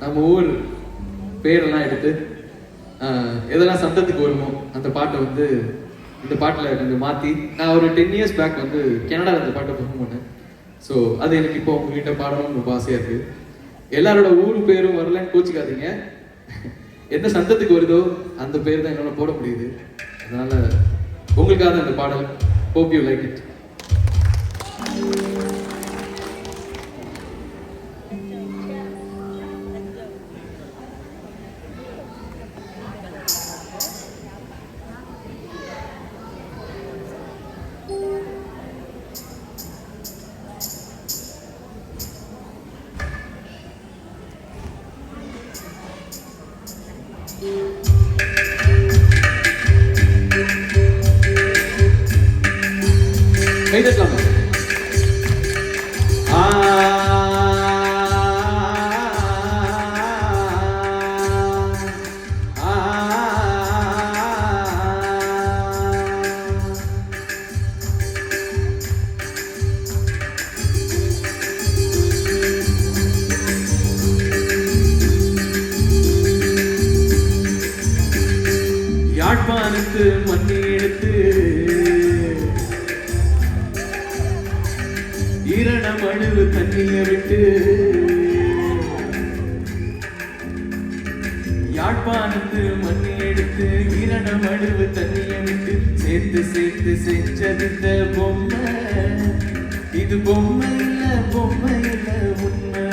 நம்ம ஊர் பேரெல்லாம் எடுத்து எதெல்லாம் சத்தத்துக்கு வருமோ அந்த பாட்டை வந்து இந்த பாட்டில் கொஞ்சம் மாற்றி நான் ஒரு 10 years பேக் வந்து கனடாவில் இந்த பாட்டை பெர்ஃபார்ம் பண்ணேன். ஸோ அது எனக்கு இப்போ உங்ககிட்ட பாடணும்னு ரொம்ப ஆசையாக இருக்குது. எல்லாரோட ஊர் பேரும் வரலன்னு கோச்சிக்காதீங்க. எந்த சத்தத்துக்கு வருதோ அந்த பேர் தான் என்னால் போட முடியுது. அதனால் உங்களுக்காக அந்த பாடல். Hope you like it. கைதட்டலாமா? யாழ்ப்பாணத்து மண்ணி எடுத்து ஈரணம் அழுவு தண்ணிய விட்டு யாழ்ப்பாணத்து மண்ணி எடுத்து ஈரணம் அழுவு தண்ணிய விட்டு சேர்த்து சேர்த்து செஞ்சது இந்த பொம்மை. இது பொம்மை இல்ல உண்மை.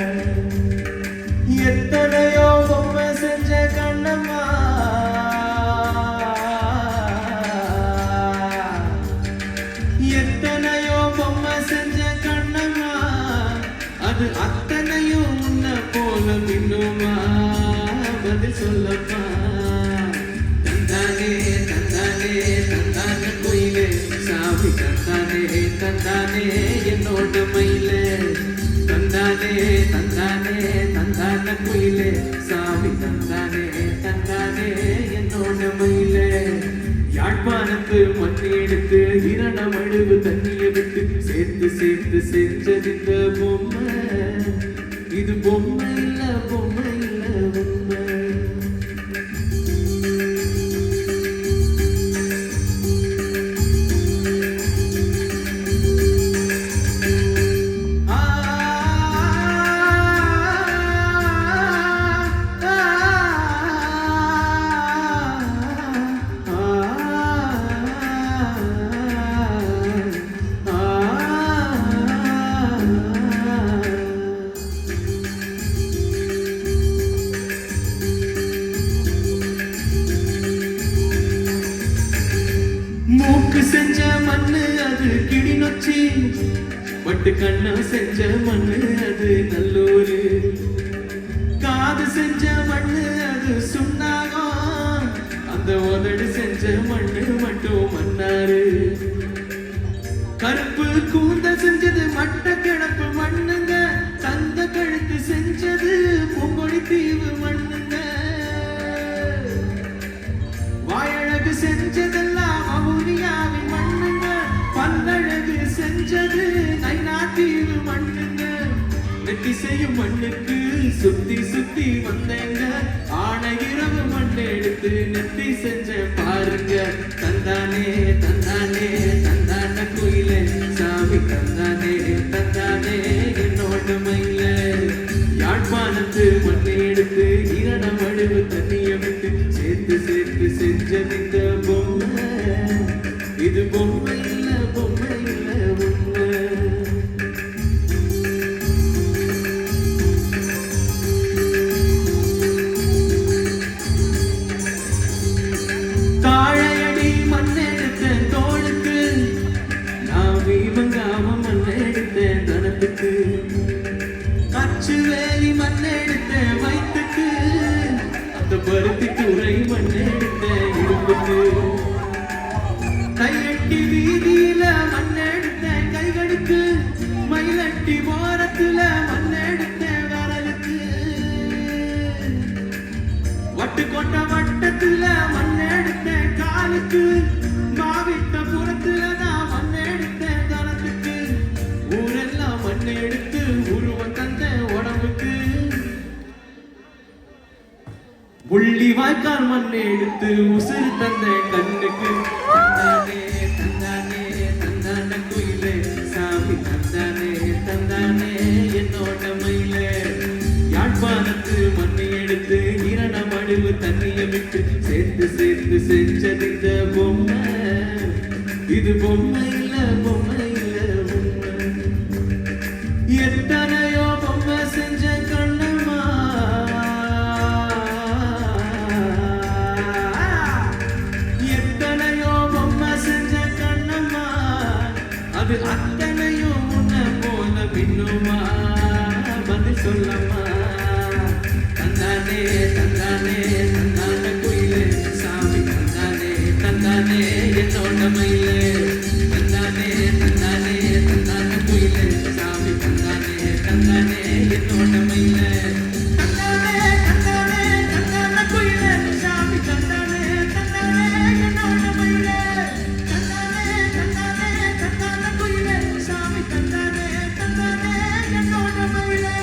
எத்தனையோ பொம்மை செஞ்ச கண்ணம்மா, எத்தனையோ பொம்மை செஞ்ச கண்ணம்மா, அது அத்தனையும் உன்ன போல மின்னுமா? பதில் சொல்லப்பா. தந்தானே தந்தானே தந்தான குயிலே சாமி, தந்தானே தந்தானே என்னோட மயிலே. தந்தானே தந்தானே தந்தான குயிலே சாமி, தந்தானே தந்தானே என்னோட மயிலே. யாழ்ப்பாணத்து மண்ணி எடுத்து இரணம் அழுவு தண்ணிய விட்டு சேர்த்து சேர்த்து செஞ்சது இந்த பொம்மை. இது பொம்மை இல்ல உண்மை. மூக்கு செஞ்ச மண்ணு அது கிளிநொச்சி, பட்டு கண்ணம் செஞ்ச மண்ணு அது நல்லூரு. காது செஞ்ச மண்ணு அது சுண்ணாகம், அந்த உதடு செஞ்ச மண்ணு மட்டும் மன்னாரு. கருப்பு கூந்தல் செஞ்சது மட்ட கிடப்பு மண்ணுங்க, தந்த கழுத்து செஞ்சது பொங்கொழி தீவு மண்ணுங்க. வாயழகு செஞ்சதெல்லாம் மவுனியாவின் மண்ணுங்க, பல்லழகு செஞ்சது நைனாத்தீவு மண்ணுங்க. நெத்தி செய்யும் மண்ணுக்கு சுத்தி சுத்தி வந்தேங்க, ஆனை இரவு மண் எடுத்து நெத்தி செஞ்ச பாருங்க. தந்தானே தந்தானே தந்தான குயிலே சாமி, தந்தானே தந்தானே என்னோட மயிலே. யாழ்ப்பாணத்து மண்ணை எடுத்து இரணம் அழுவு தண்ணிய விட்டு சேர்த்து சேர்த்து செஞ்சது இந்த பொம்மை. இது பொம்மை இல்ல உண்மை. தாழையடி மண்ணெடுத்த தோளுக்கு, நான் வீமங்காம மண்ணெடுத்த தனத்துக்கு. கச்சு வேலி மண்ணெடுத்த வயிற்றுக்கு, அந்த பருத்தி துறை மண்ணெடுத்த இடுப்புக்கு. கையட்டி வீதியில மண்ணெடுத்த கைகளுக்கு, மயிலட்டி ஓரத்துல மண்ணெடுத்த விரலுக்கு. வட்டு கொண்ட வட்டத்துல மண்ணெடுத்த காலுக்கு, மாவிட்ட புறத்துல தான் மண்ணெடுத்த தனத்துக்கு. ஊரெல்லாம் மண்ணெடுத்து உருவம் தந்த உடம்புக்கு. உள்ளி வாய்க்கால் மண் எடுத்து உசுறு தந்த கண்ணுக்கு தந்தானே தந்தானே தந்தான குயிலே சாமி தந்தானே தந்தானே என்னோட மயிலே யாழ்ப்பாணத்து மண்ணை எடுத்து இரண மடுவு தண்ணிய விட்டு சேர்த்து சேர்த்து செஞ்சது இந்த பொம்மை இது பொம்மை இல்ல பொம்மை இல்ல பொம்மை எத்தனையோ பொம்மை செஞ்ச கண்ணம்மா எத்தனையோ பொம்மை செஞ்ச கண்ணம்மா அது அத்தனையும் உன்ன போல பின்னுமா பதில் சொல்லம்மா தந்தானே தந்தானே தந்தான குயிலே சாமி தந்தானே தந்தானே என்னோட மயிலே தந்தானே தந்தானே தந்தான குயிலே சாமி தந்தானே தந்தானே என்னோட மயிலே தந்தானே தந்தானே தந்தான குயிலே சாமி தந்தானே தந்தானே என்னோட மயிலே தந்தானே தந்தானே தந்தான குயிலே சாமி தந்தானே தந்தானே என்னோட மயிலே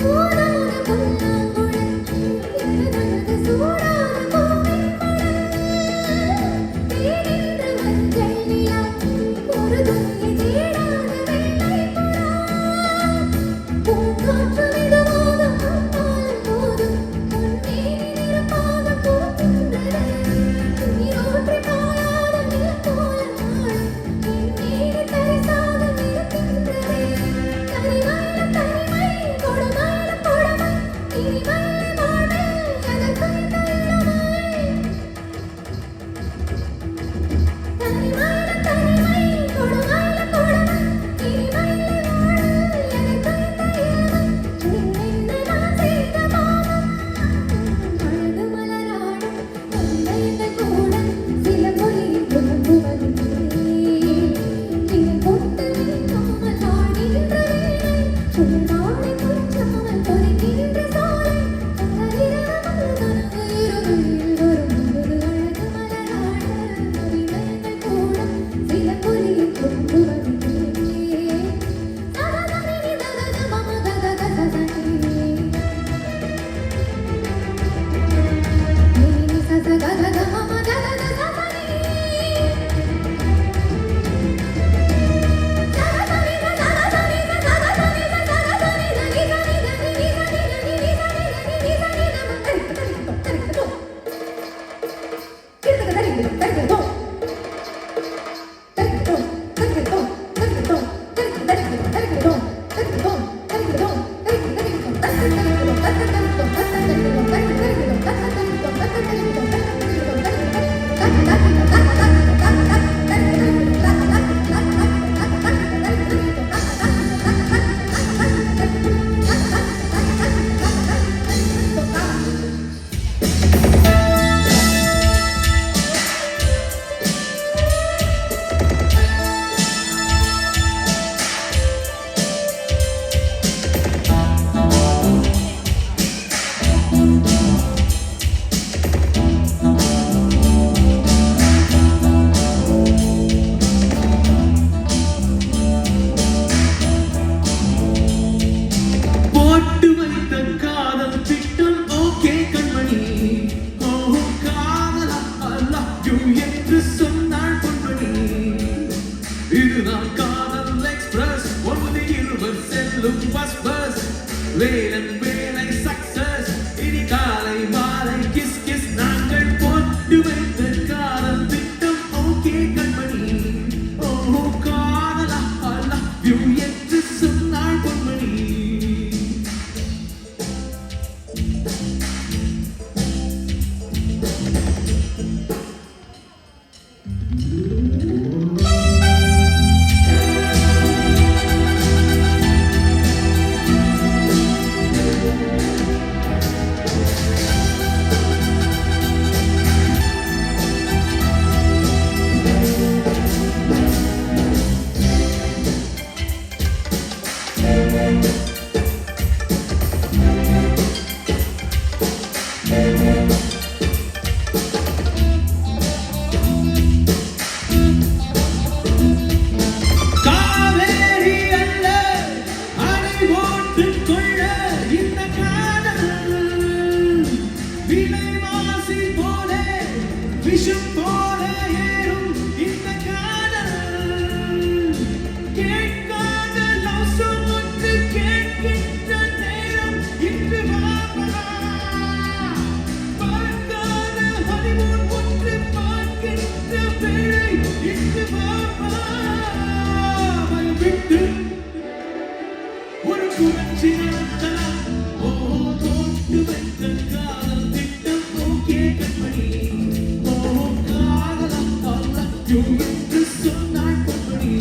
Oh, வேலன் வேலை சக்சஸ் இனி காலை மாலை கிஸ் கிஸ் நாங்கள் போட்டு வைத்த காதல் திட்டம் ஓகே கண்மணி ஓ காதலா I love you என்று சொன்னாள் பொன்மணி விஷம் போல ஏறும் இந்த காதல் கேட்காத லவ் சாங் ஒன்று கேட்கின்ற நேரம் இன்று வாமா பார்க்காத ஹனிமூன் ஒன்று பார்க்கின்ற வேளை இன்று வாமா விட்டு ஒரு புரட்சி நடத்தலாம் ஓ தோட்டு வைத்த காதல் திட்டம் ஓகே கண்மணி என்று சொன்னாள் பொன்மணி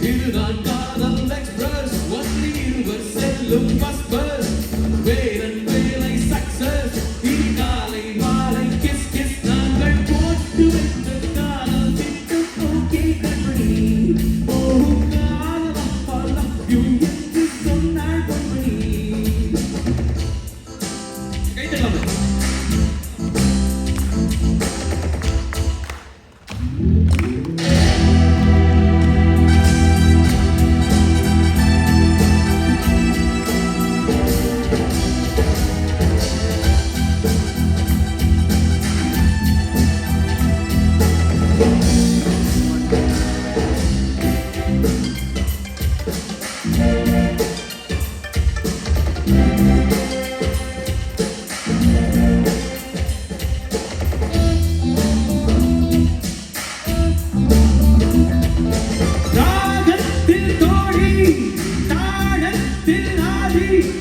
இதுதான் காதல் எக்ஸ்பிரஸ் ஒன்லி இருவர் செல்லும் பஸ் பஸ் வேலன் வேலை சக்சஸ் இனி காலை மாலை கிஸ் கிஸ் நாங்கள் போட்டு வைத்த காதல் திட்டம் ஓகே கண்மணி ஓ காதலா I love you என்று சொன்னாள் பொன்மணி கைதலாமே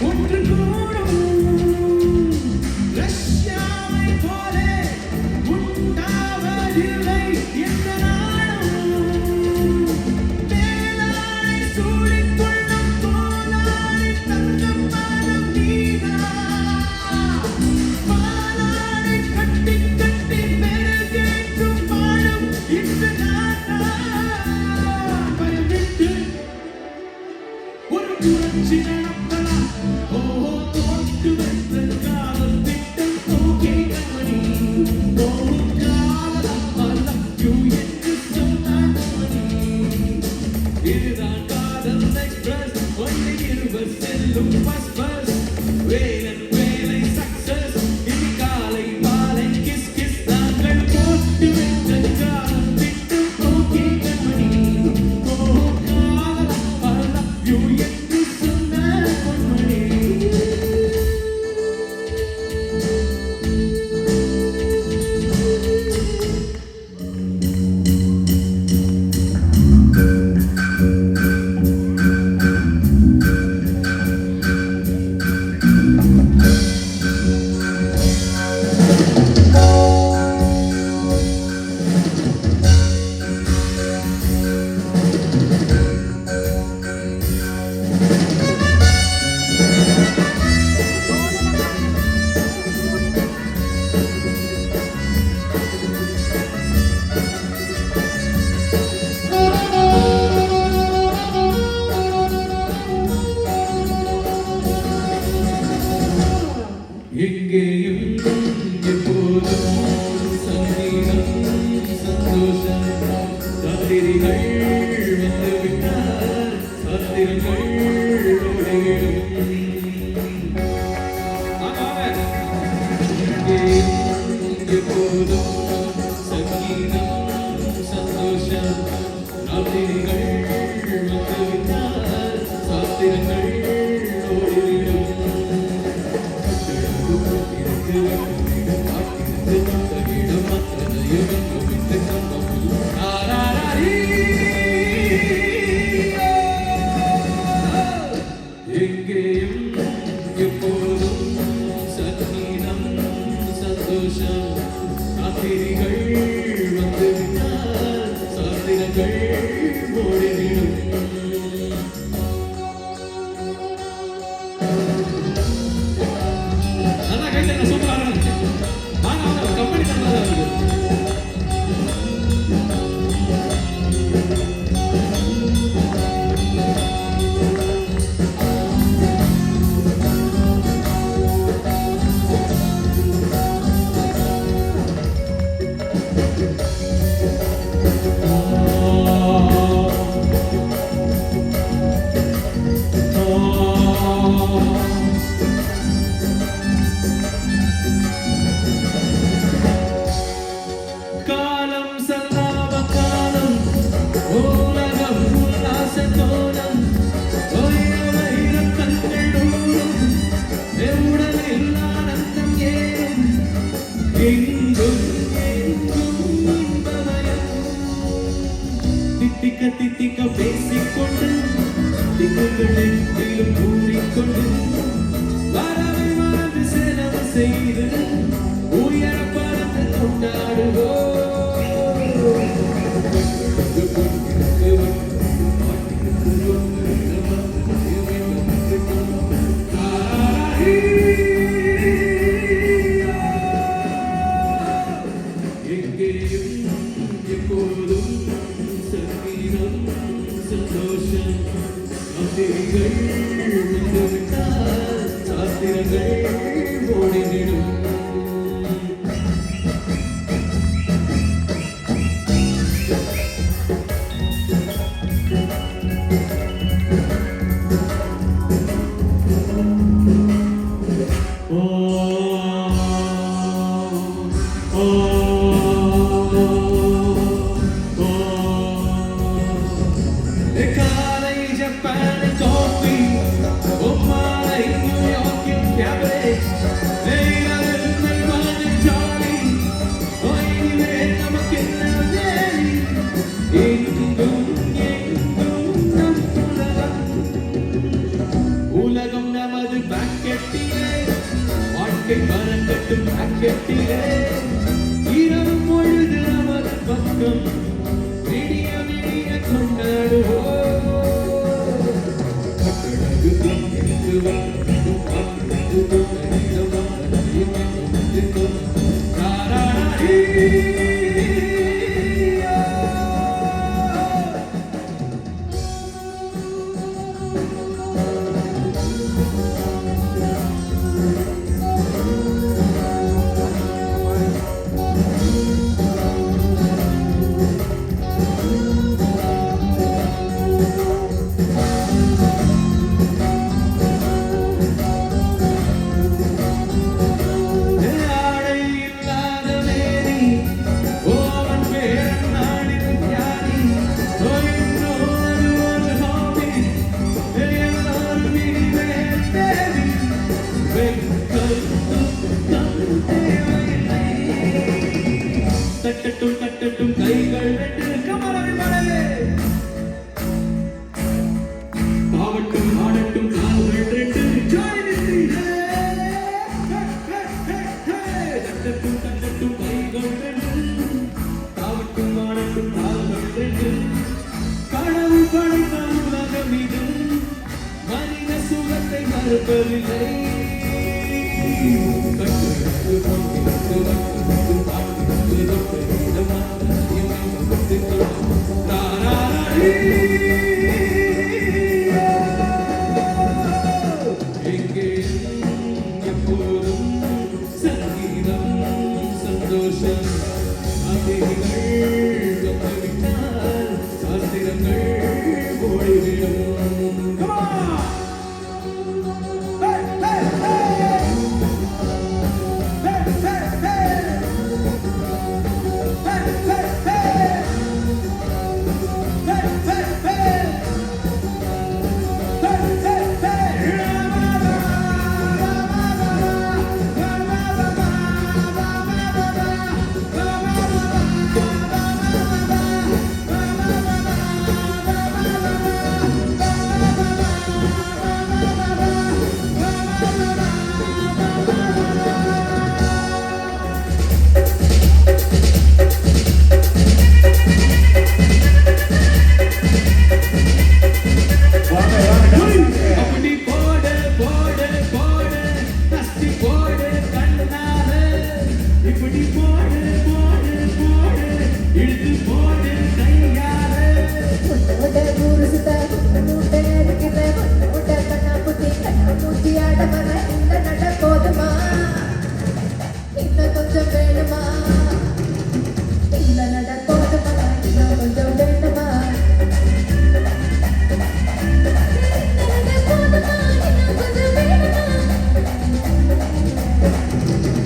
ஒன்று கூடும் ரஷ்யாவை போல உண்டாவதில்லை என்ற நாடும் மேலானை சூழிக்கொள்ளும் கோலானை தங்கம் பாலம் நீதான் பாலானை கட்டி கட்டி மெருகேற்றும் பாடும் இன்று நான் பயமிட்டு ஒரு புரட்சி நடத்தலாம் ஓ தோட்டு வைத்த காதல் திட்டம் ஓகே கண்மணி ஓ காதலா I love you என்று சொன்னாள் பொன்மணி இதுதான் காதல் எக்ஸ்பிரஸ் ஒன்லி இருவர் செல்லும் பஸ் பஸ் வேலன் வேலை சக்சஸ் இனி காலை மாலை கிஸ் கிஸ் நாங்கள் போட்டு வைத்த காதல் திட்டம் ஓகே கண்மணி ஓ காதலா I love you என்று சொன்னாள் பொன்மணி எங்கேயும் எப்போதும் சங்கீதம் சந்தோஷம் காதிரிகள் வந்துவிட்டார் சாத்திரங்கள் ஓடிவிடும் எங்கேயும் எப்போதும் சங்கீதம் சந்தோஷம் காதிரிகள் வந்துவிட்டார் சாத்திரங்கள் ஓடி சாஸ்திரங்கள் ஓடிவிடும். உலகம் நமது பாக்கெட்டிலே, வாழ்க்கை மரங்கட்டும் பாக்கெட்டிலே, இரவு பொழுது நமது பக்கம் விடிய விடிய கொண்டாடுவோம். தட்டட்டும் தட்டட்டும் கைகள் ரெண்டு கமலவிமலே, பாவட்டும் ஆடட்டும் கால்கள் ரெண்டு ஜாயினிஸ்ரீ. தட்டட்டும் தட்டட்டும் கைகள் ரெண்டு, பாவட்டும் ஆடட்டும் கால்கள் ரெண்டு, கடவுள் படைத்த உலகம் இது மனித சுகத்தை மறுப்பதில்லை. எப்போதும் சங்கீதம் சந்தோஷம் அதிகள் வந்துவிட்டால் சாஸ்திரங்கள் ஓடிவிடும்.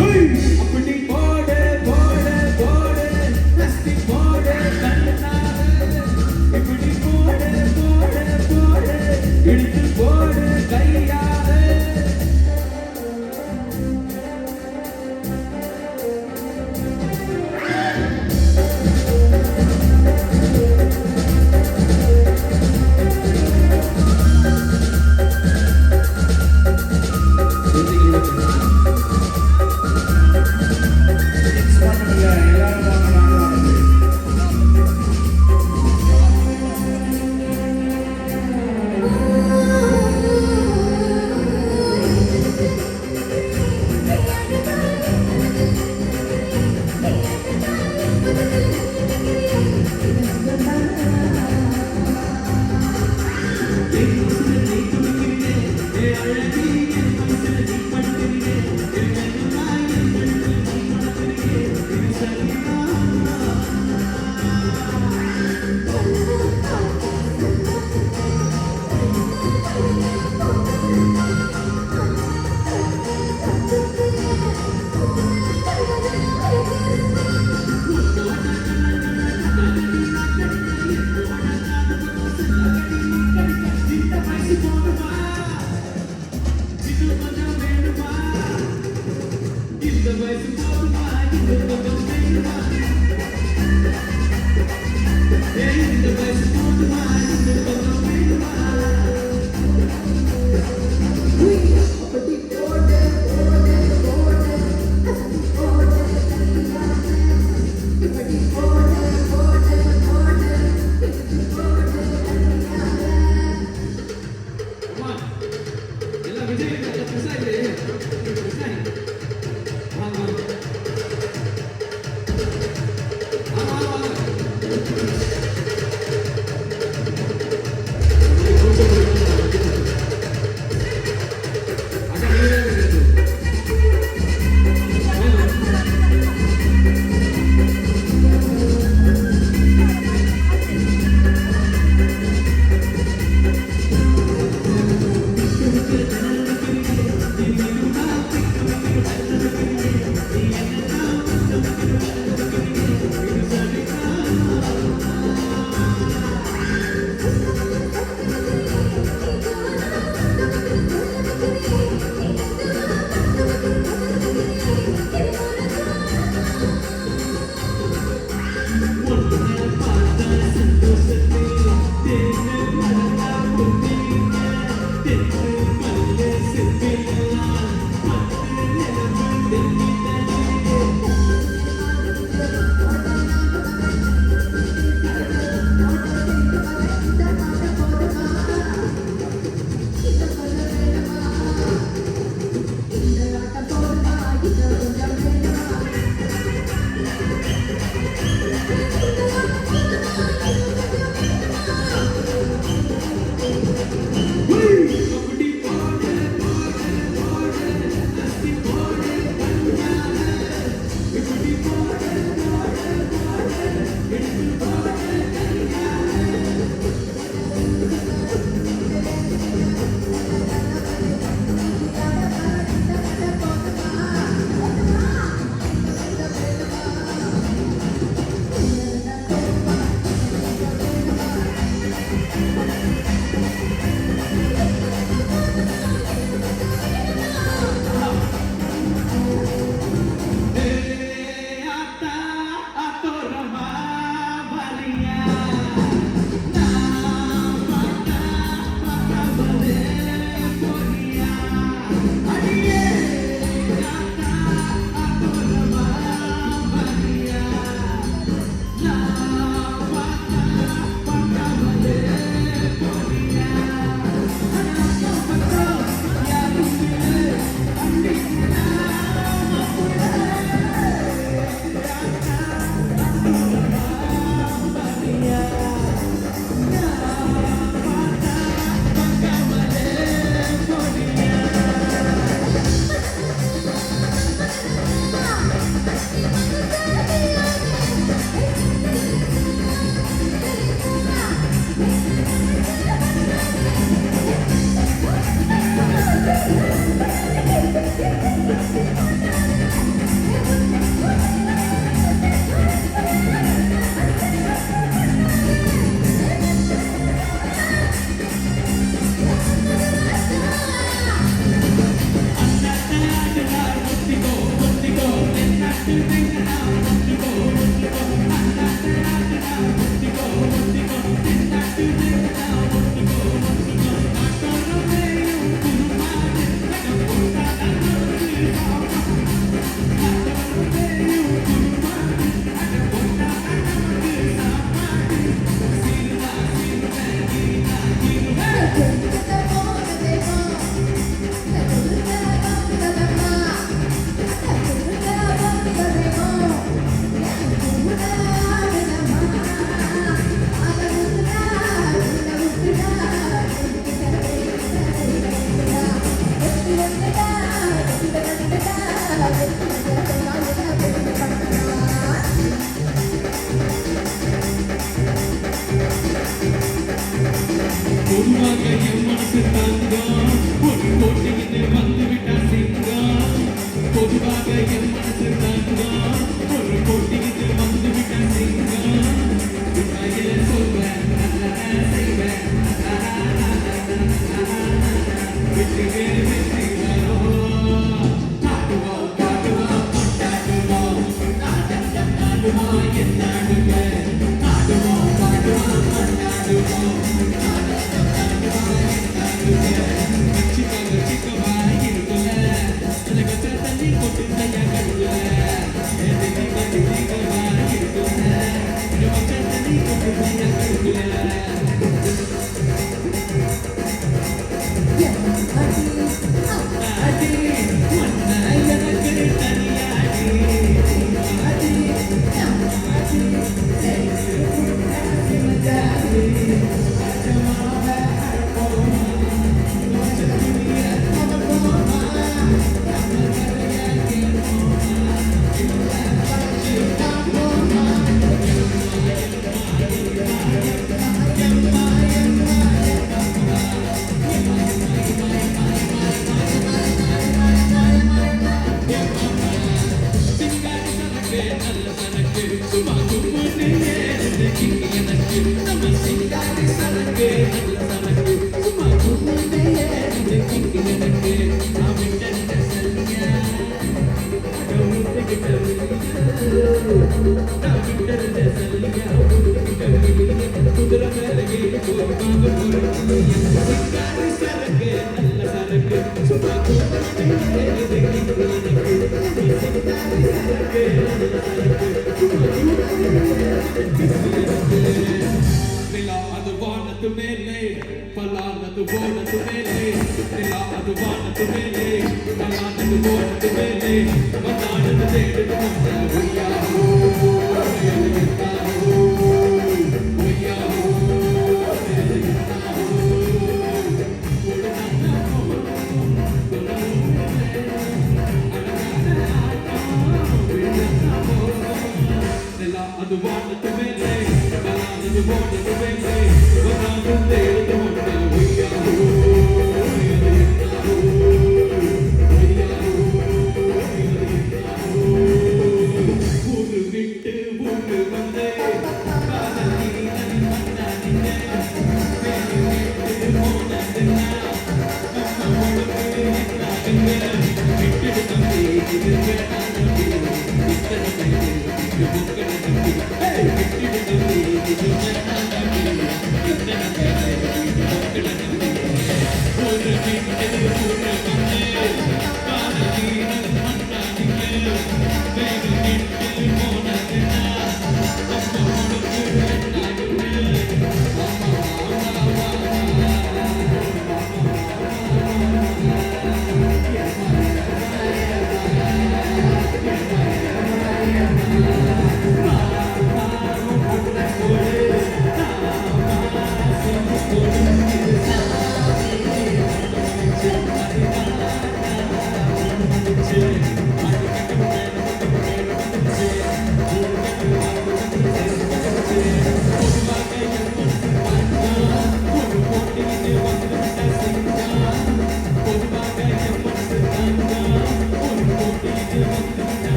Hey,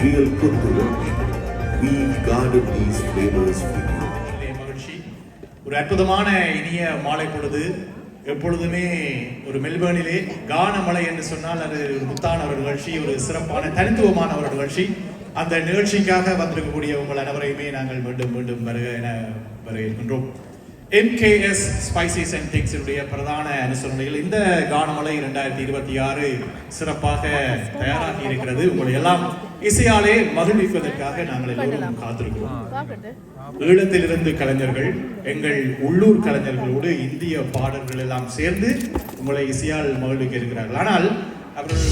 real Kuttur. We've guarded these flavors for you. மகிழ்ச்சி. ஒரு அற்புதமான இனிய மாலை பொழுது. எப்பொழுதுமே ஒரு மெல்பர்னிலே கானமலை என்று சொன்னால் அது முத்தான ஒரு நிகழ்ச்சி, ஒரு சிறப்பான தனித்துவமான ஒரு நிகழ்ச்சி. அந்த நிகழ்ச்சிக்காக வந்திருக்கக்கூடிய உங்கள் அனைவரையுமே நாங்கள் மீண்டும் மீண்டும் வரவேற்கின்றோம். MKS Spices and Things உடைய பிரதான அனுசரணையில் இந்த கானமலை 2026 சிறப்பாக தயாராகி இருக்கிறது. உங்களை எல்லாம் இசையாலே மகிழ்விப்பதற்காக நாங்கள் எல்லோரும் காத்திருக்கிறோம். ஈழத்திலிருந்து கலைஞர்கள், எங்கள் உள்ளூர் கலைஞர்களோடு இந்திய பாடல்கள் எல்லாம் சேர்ந்து உங்களை இசையால் மகிழ்விக்க இருக்கிறார்கள். ஆனால் அவர்கள்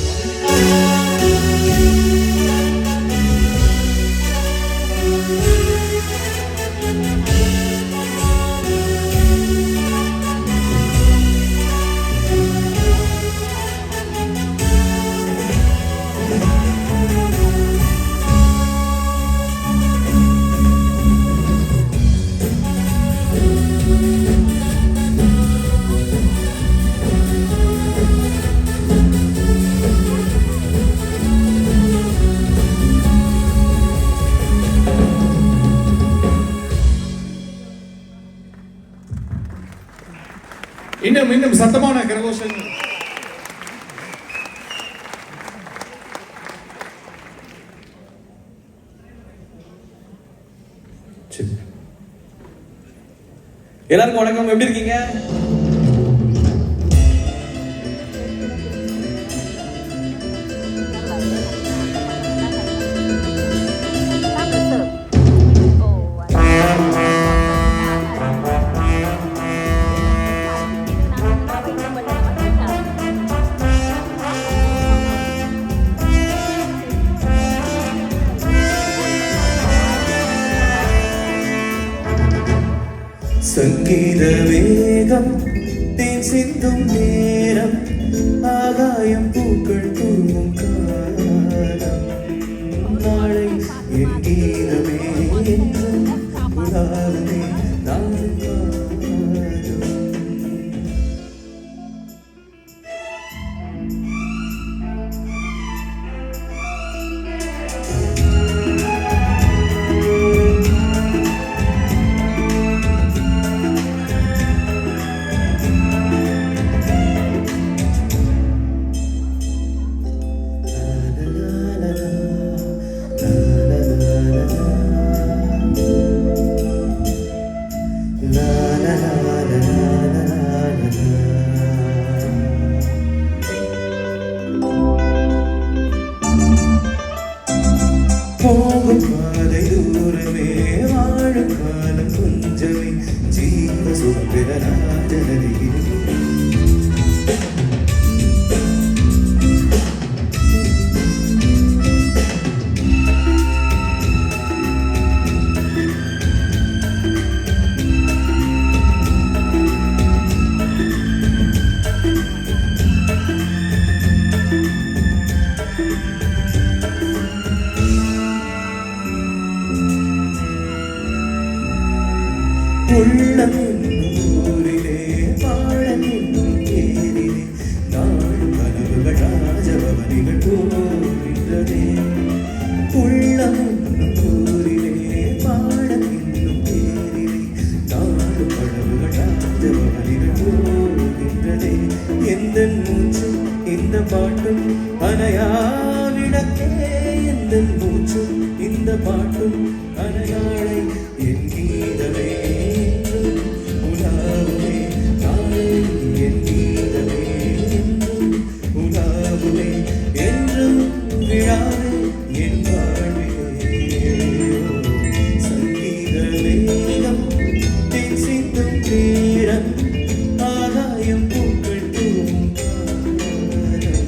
இன்னும் சத்தமான கரகோஷங்கள். எல்லாருக்கும் வணக்கம், எப்படி இருக்கீங்க? சங்கீத வேகம் தேன் சிந்தும் நேரம் ஆகாயம் பூக்கள் தூவும் காலம் நாளை என் கீதமே என்றும் உலாவுமே நாளும் பாடும். போகும் பாதை தூரமே வாழும் காலம் கொஞ்சமே ஜீவ சுபெற ராஜனதியில் உள்ளம் என்னும் ஊரிலே பாழம் என்னும் ஏரிலே நாளும் கனவுகள் ராஜபவனிகள் போகின்றதே. உள்ளம் என்னும் ஊரிலே பாழம் என்னும் ஏரிலே நாளும் கனவுகள் ராஜபவனிகள் போகின்றதே. எந்த மூச்சும் இந்த பாட்டும் அணையா விளக்கே, எந்த மூச்சும் இந்த பாட்டும் அணையாளை என் கீதமே உலாவுமே நாளை என் கீதமே என்றும் உலாவுமே என்றும் விழாவே என் வாழ்வே. சங்கீத வேகம் தேன் சிந்தும் நேரம் ஆகாயம் பூக்கள் தூவும் காலம்.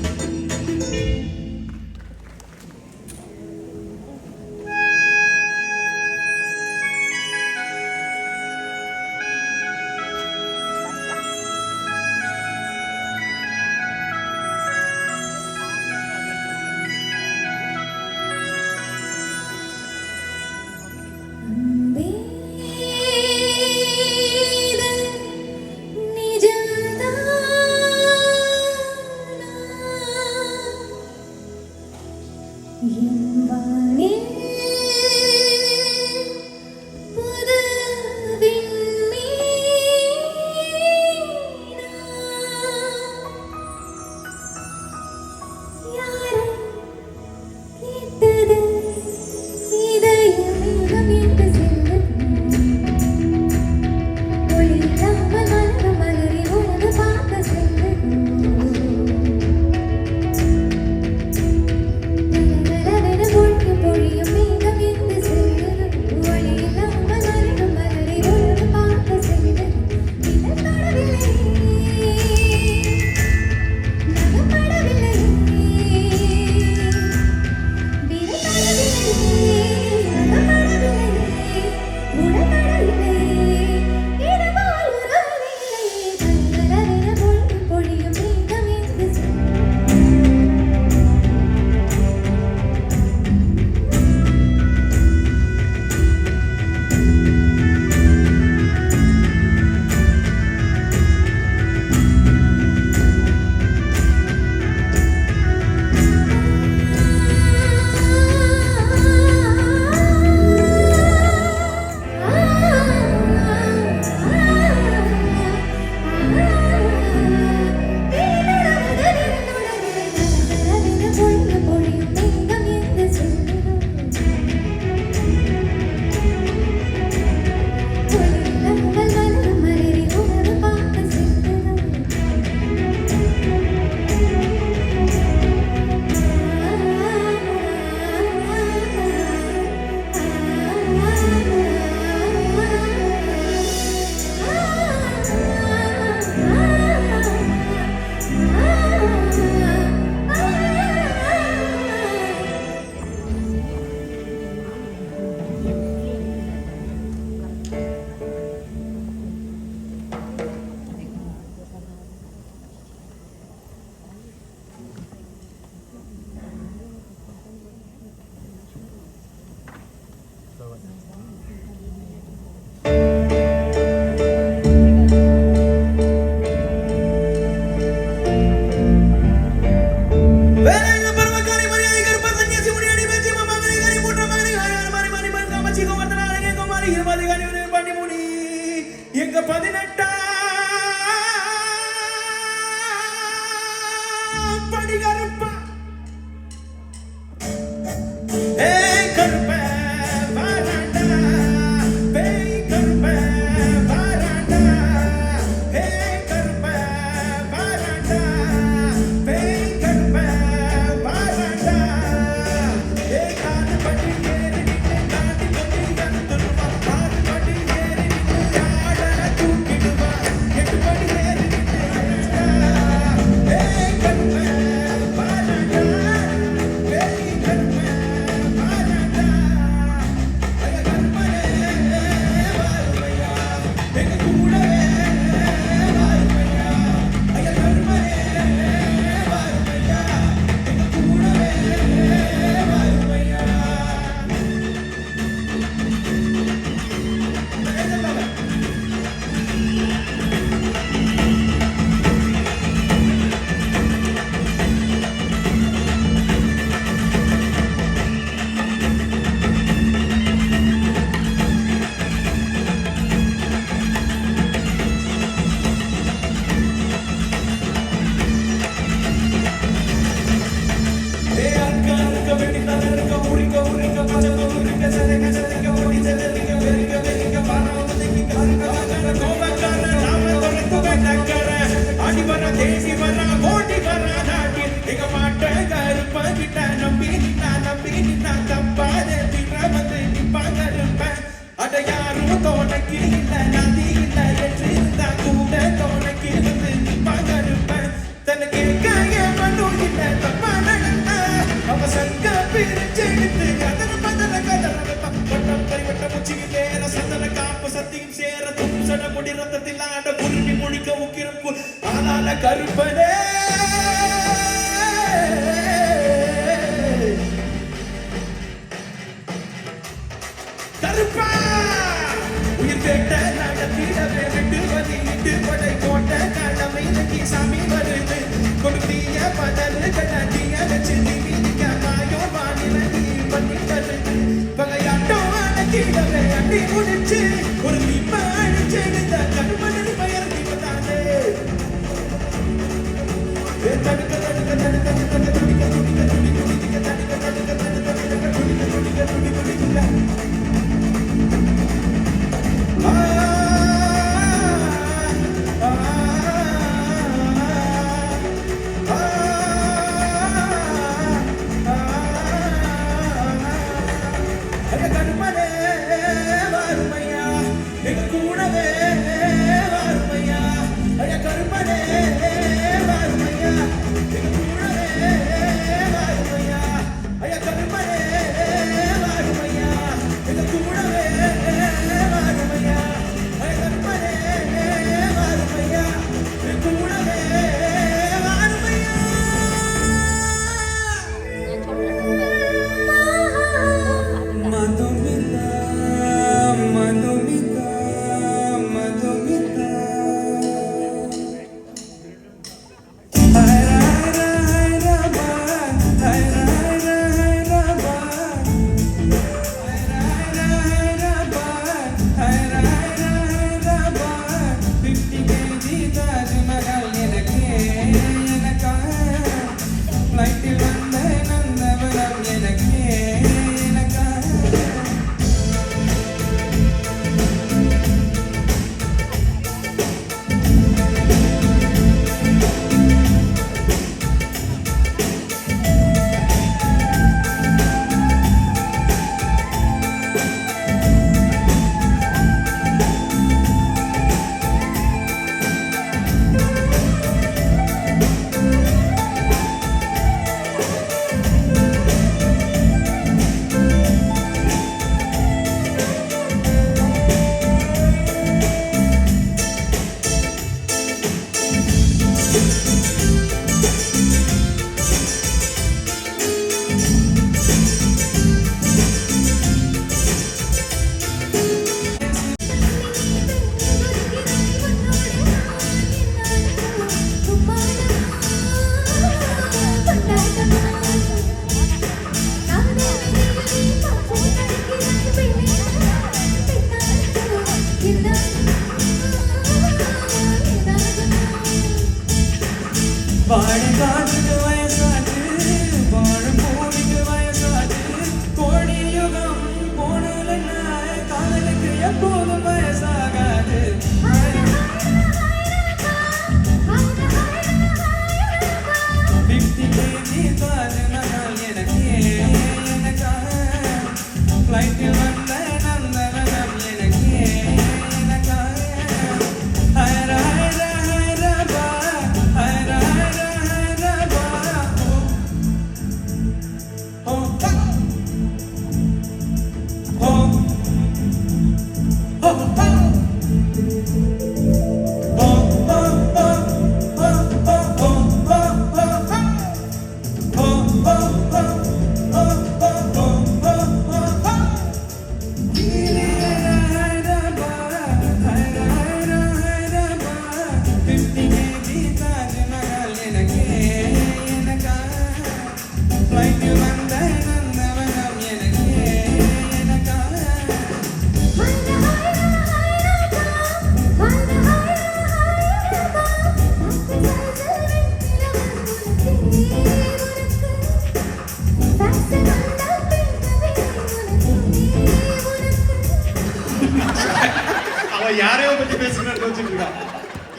கால கருப்பனே கருப்பா உயிர் கேட்ட நடத்திடவே விட்டு வதிட்டு படை போட்ட கடமை நக்கி சாமி வருது கொடுத்தீய பதறு கடாட்டிய வச்சு நீதிக்க மாயோ வானில நீ பண்ணி தருது பகையாட்டம் அடக்கிடவே அடி முடிச்சு ஒரு தீப்ப அழிச்சு இந்த கருமனின் பெயர் தீபத்தானே தடுக்க தடுக்க தடுக்க தடுக்க துடிக்க துடிக்க துடிக்க துடிக்க தடுக்க தடுக்க தடுக்க தடுக்க துடிக்க துடிக்க துடிக்க துடிக்க வாழகாட்டுக்கு வயசாச்சு வாழும் பூமிக்கு வயசாச்சு கோடி யுகம் போனலன்னா காதலுக்கு எப்போதும் வயசாகாது ஃப்ளைட்டில் வந்த நந்தவனம் எனக்கே எனக்காக ஹைரா ஹைரா ஹைரபா ஹைரா ஹைரா ஹைரபா ஓ ஓ ஓ யாரையோ பத்தி பேசுறேன்னு வச்சிட்டு இருக்கா.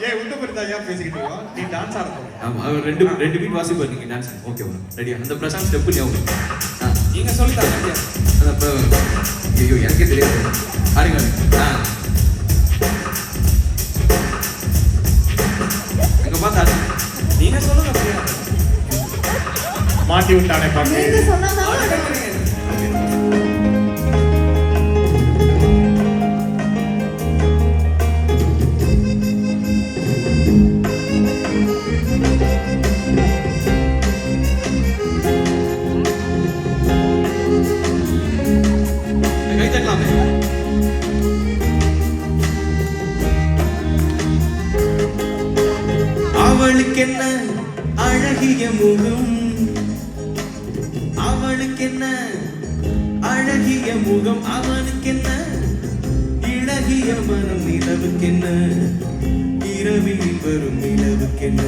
ஏன் உன்ன பத்தி தான் ஏன் பேசிக்கிட்டு இருக்கோம்? நீ டான்ஸ் ஆட போற. ஆமா அவர் ரெண்டு பீட் வாசிப்பார் நீங்க டான்ஸ் ஓகேவா ரெடியா அந்த பிரசாந்த் ஸ்டெப் ஞாபகம் நீங்க சொல்லி தரீங்க. அது அப்ப ஐயோ எனக்கே தெரியாது ஆடுங்க அங்க பார்த்தா நீங்க சொல்லுங்க அப்படியே. மாட்டி விட்டானே பாக்க. நீங்க சொன்னாதான் என்ன அழகிய முகம், அவளுக்கென்ன அழகிய முகம், அவனுக்கென்ன இழகிய மனம், நிலவுக்கென்ன இரவில் வரும் நிலவுக்கென்ன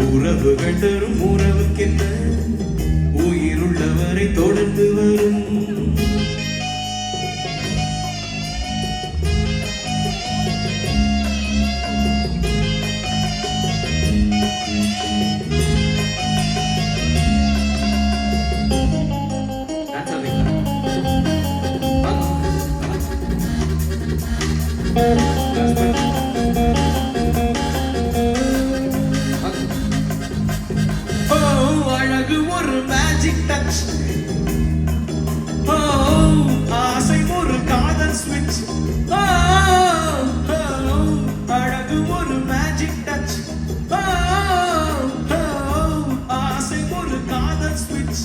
உறவுகள் தரும் உறவுக்கென்ன உயிருள்ளவரை தொடர்ந்து வரும். டான்ஸ் ஆடுறீங்களா? ஓ அழகு ஒரு மேஜிக் டச், ஓ ஆசை ஒரு காதல் ஸ்விட்ச், ஓ அழகு ஒரு மேஜிக் டச், ஓ ஆசை ஒரு காதல் ஸ்விட்ச்.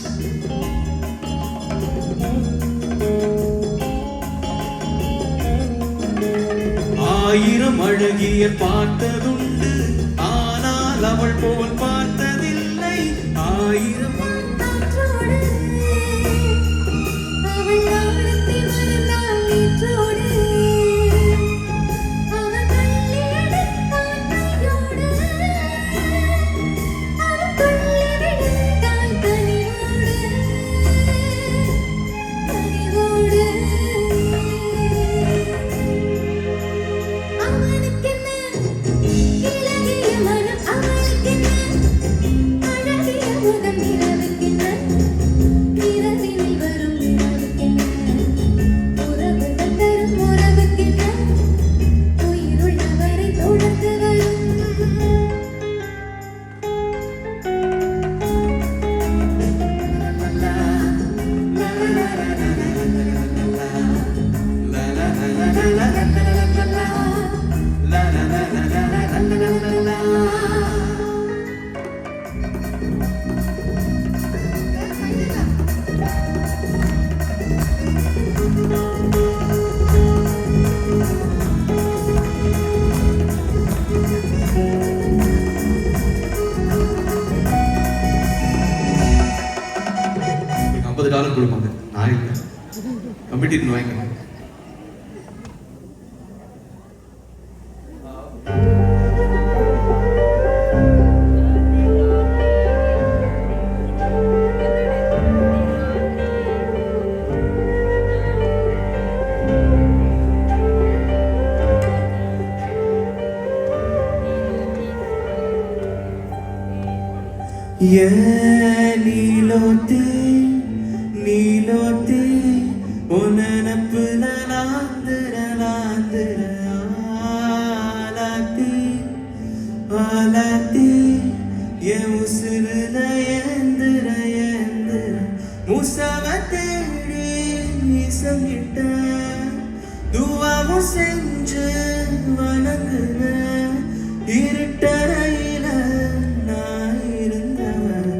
ஆயிரம் அழகிய பார்த்ததுண்டு, ஆனால் அவள் போல் பார்த்ததில்லை. ஆயிரம் $50 கொடுப்பாங்க. நான் இல்லை, கமிட்டி வாங்கிக்கிறேன். நீலோத்தே நீலோத்தே உனப்புல லாந்திர லாந்திர ஆலாத்தி ஆலாத்தி என் உசுருல ஏந்திர ஏந்திர முசவ தேடி இசங்கிட்ட துவாவும் செஞ்சு வணங்குன இருட்டறையில நான் இருந்தவன்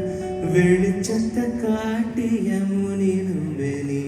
வெளிச்சத்தை காட்டிய முனினும் வெளி.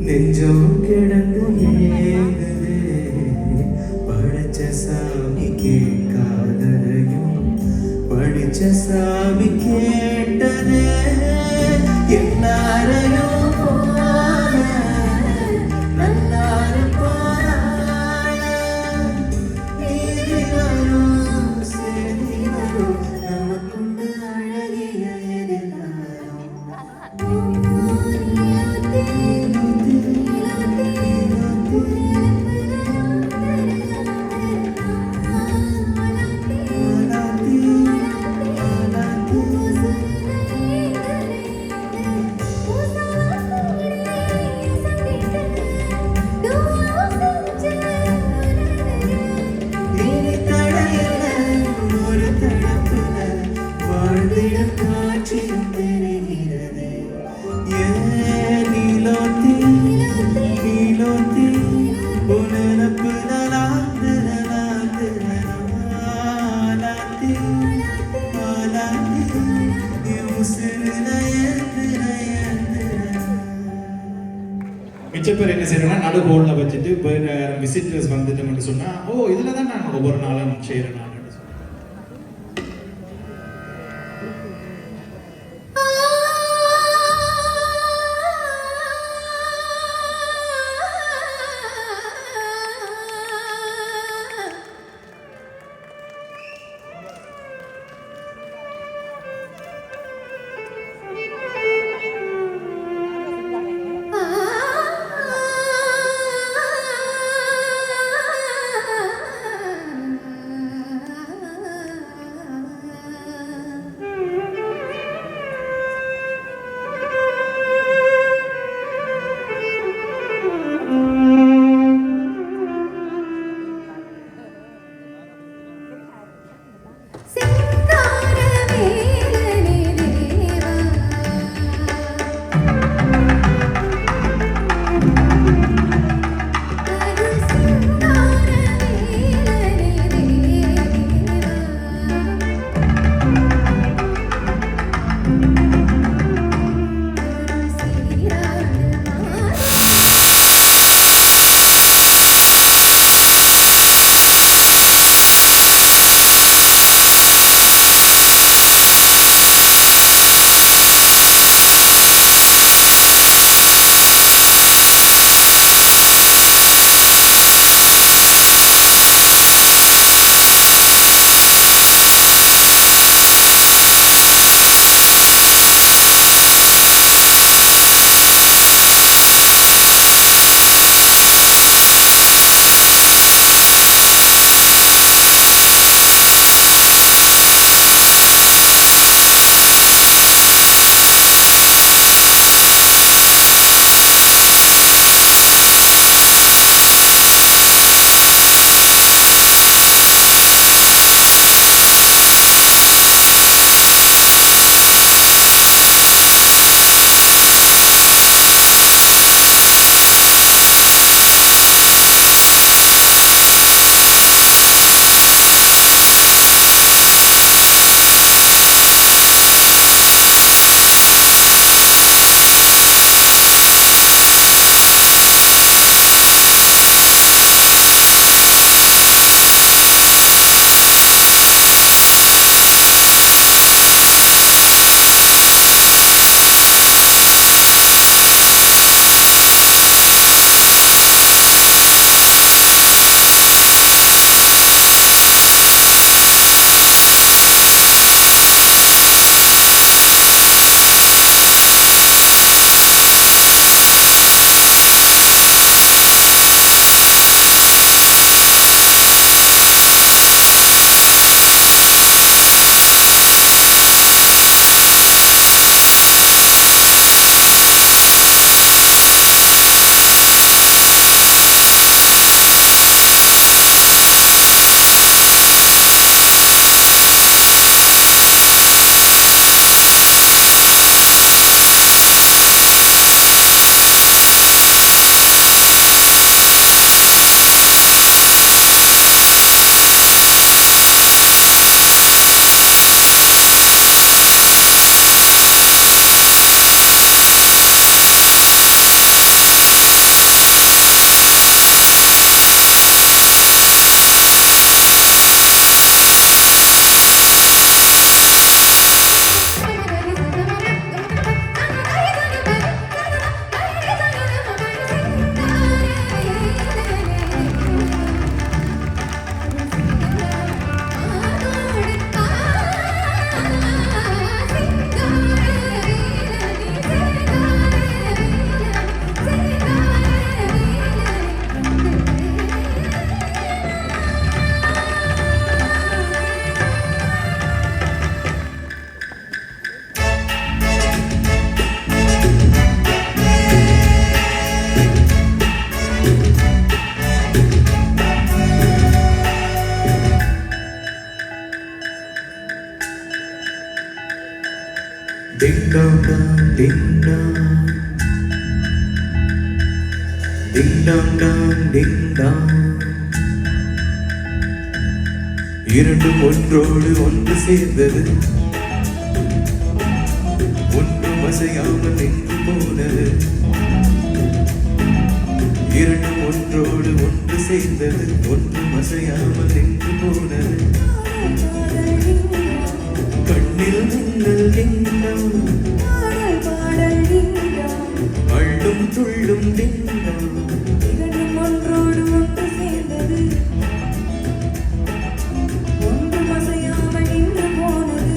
நெஞ்சம் கிடந்து ஏங்குது படைச்ச சாமி கேட்காததையும் படிச்ச சாமி கேட்டதே எல்லாரையும் போல நல்லாரும் போராட நீதி வரும் சேதி வரும் நமக்குண்டு அழகிய எதிர்காலம். மிச்ச பேர் என்ன செய்யறேன்னா நடுகோலில் வச்சுட்டு வேறு விசிட்டர்ஸ் வந்துட்டோம்னு சொன்னா ஓ இதில் தான் நான் ஒவ்வொரு நாளும் செய்கிறேன் நான் Ding dong dong, ding dong. Ding dong dong, ding dong. இரண்டும் ஒன்றோடு ஒன்று சேர்ந்தது, ஒன்றும் அசையாமல் நின்று போனது. இரண்டும் ஒன்றோடு ஒன்று சேர்ந்தது, ஒன்றும் அசையாமல் நின்று போனது. கண்ணில் மின்னல் டிங்டாங், அள்ளும் துள்ளும் டிங்டாங். ஒன்றோடு ஒன்று சேர்ந்தது, ஒன்றும் அசையாமல் நின்று போனது.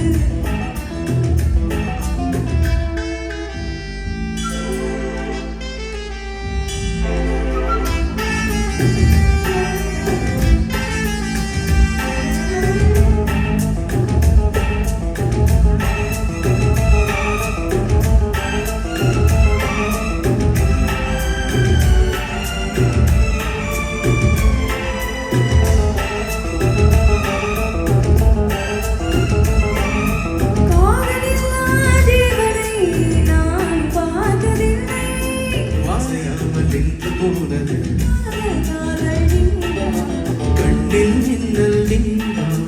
கண்ணில் மின்னல் டிங்டாங்,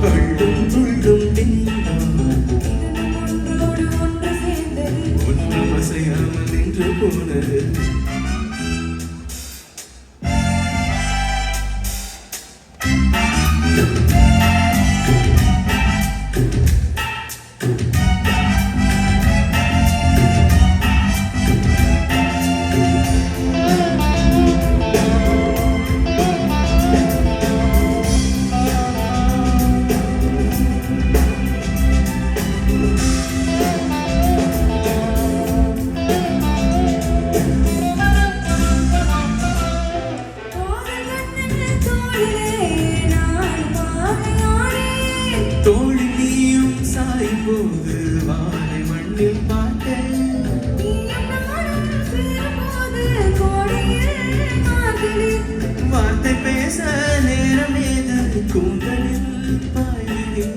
அள்ளும் துள்ளும் டிங்டாங். ஒன்றும் அசையாமல் நின்று போனது. தோழி நீயும் சாயும் போது வானை மண்ணில் பார்த்தேன். வார்த்தை பேச நேரம் ஏது கூந்தலில் பாய்கிறேன்.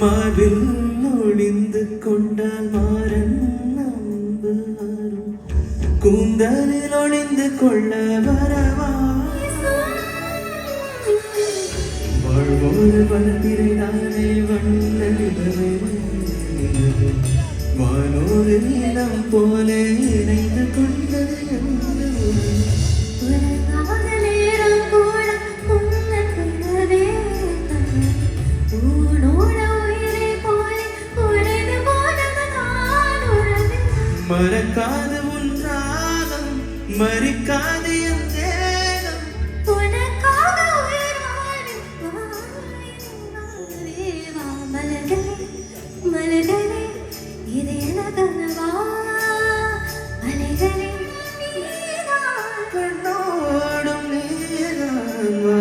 மார்பில் ஒளிந்து கொண்டால் மாறன் அன்பு வரும். கூந்தலில் ஒளிந்து கொள்ள வரவா? வாழ்வோடு வளர்த்திரை நானே வண்ண நிலவே. வானோடு நீளம் போல இணைந்து கொண்டது என்று மறக்காது உன் ராகம், மறிக்காது என் தேகம். மலர்களே இது என கனவா? மலைகளே கண்ணோடும் நீதான் வா.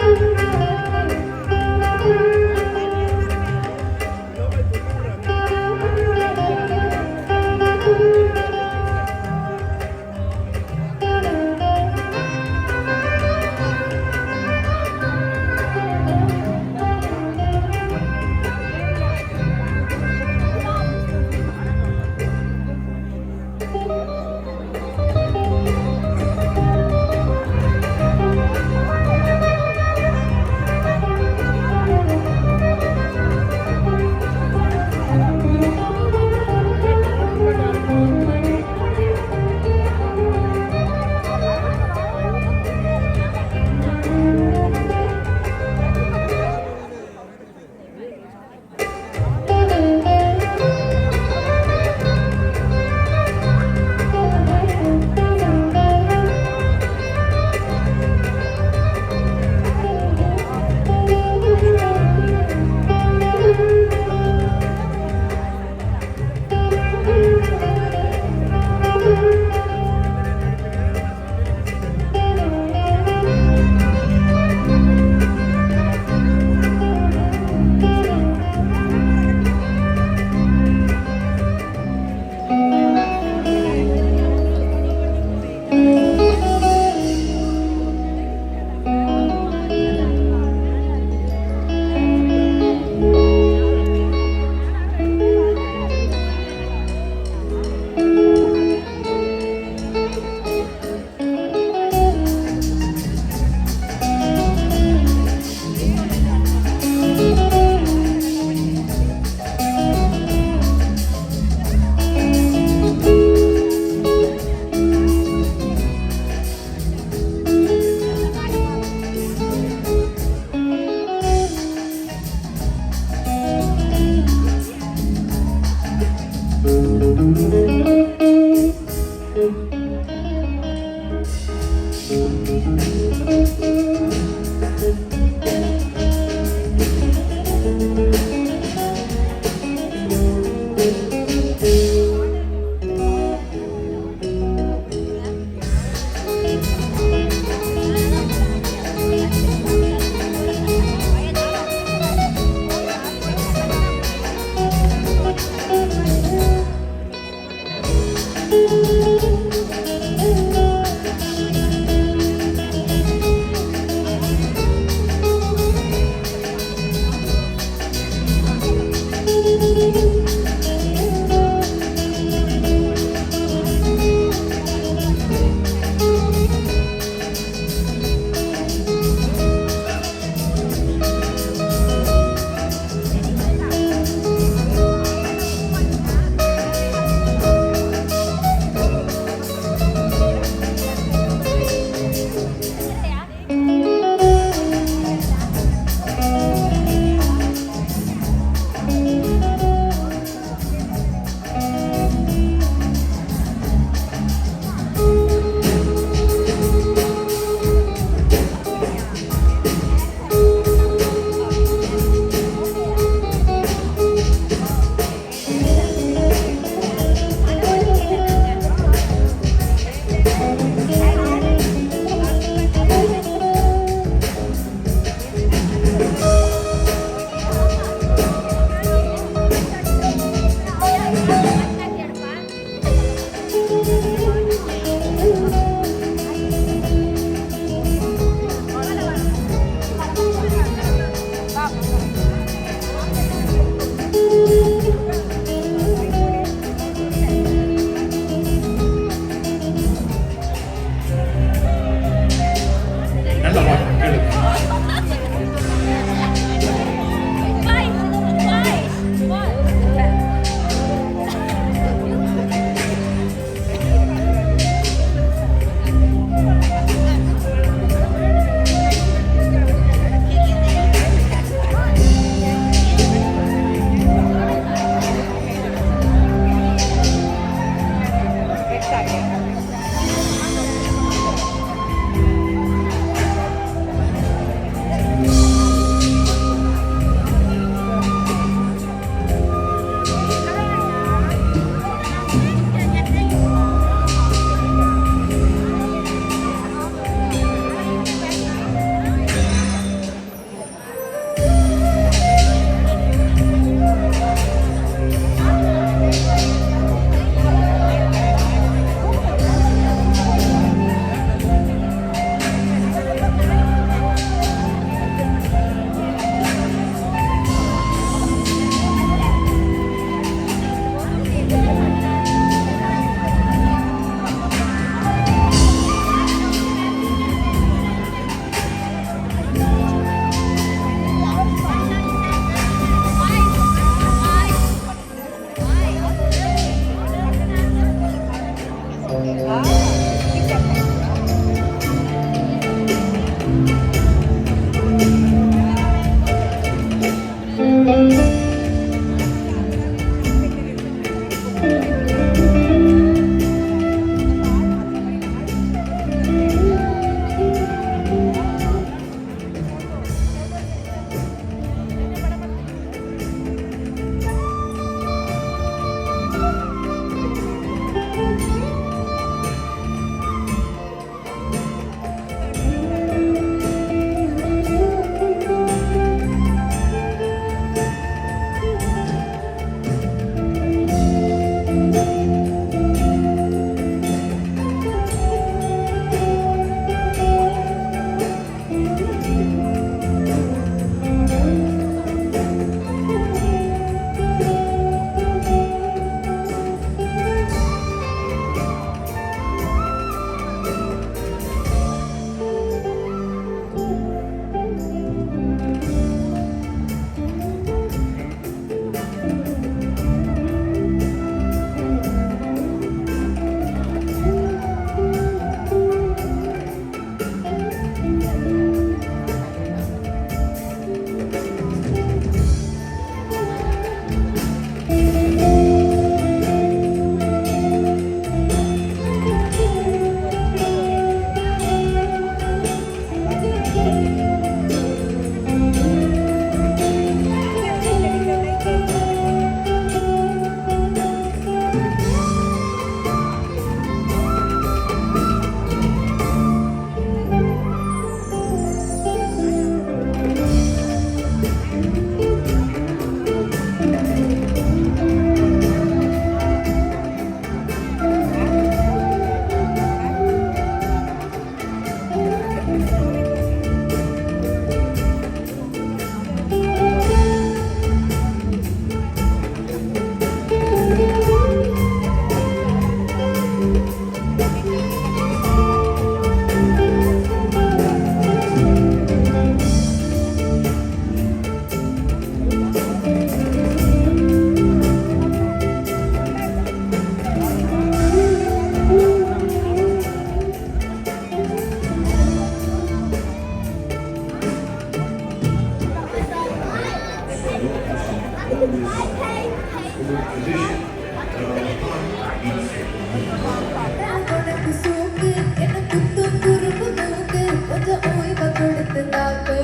உனக்கு சூக்கு எனக்கு குத்தும் குறும்பு மூக்கு கொஞ்சம் ஓய்வு கொடுத்து தாக்கு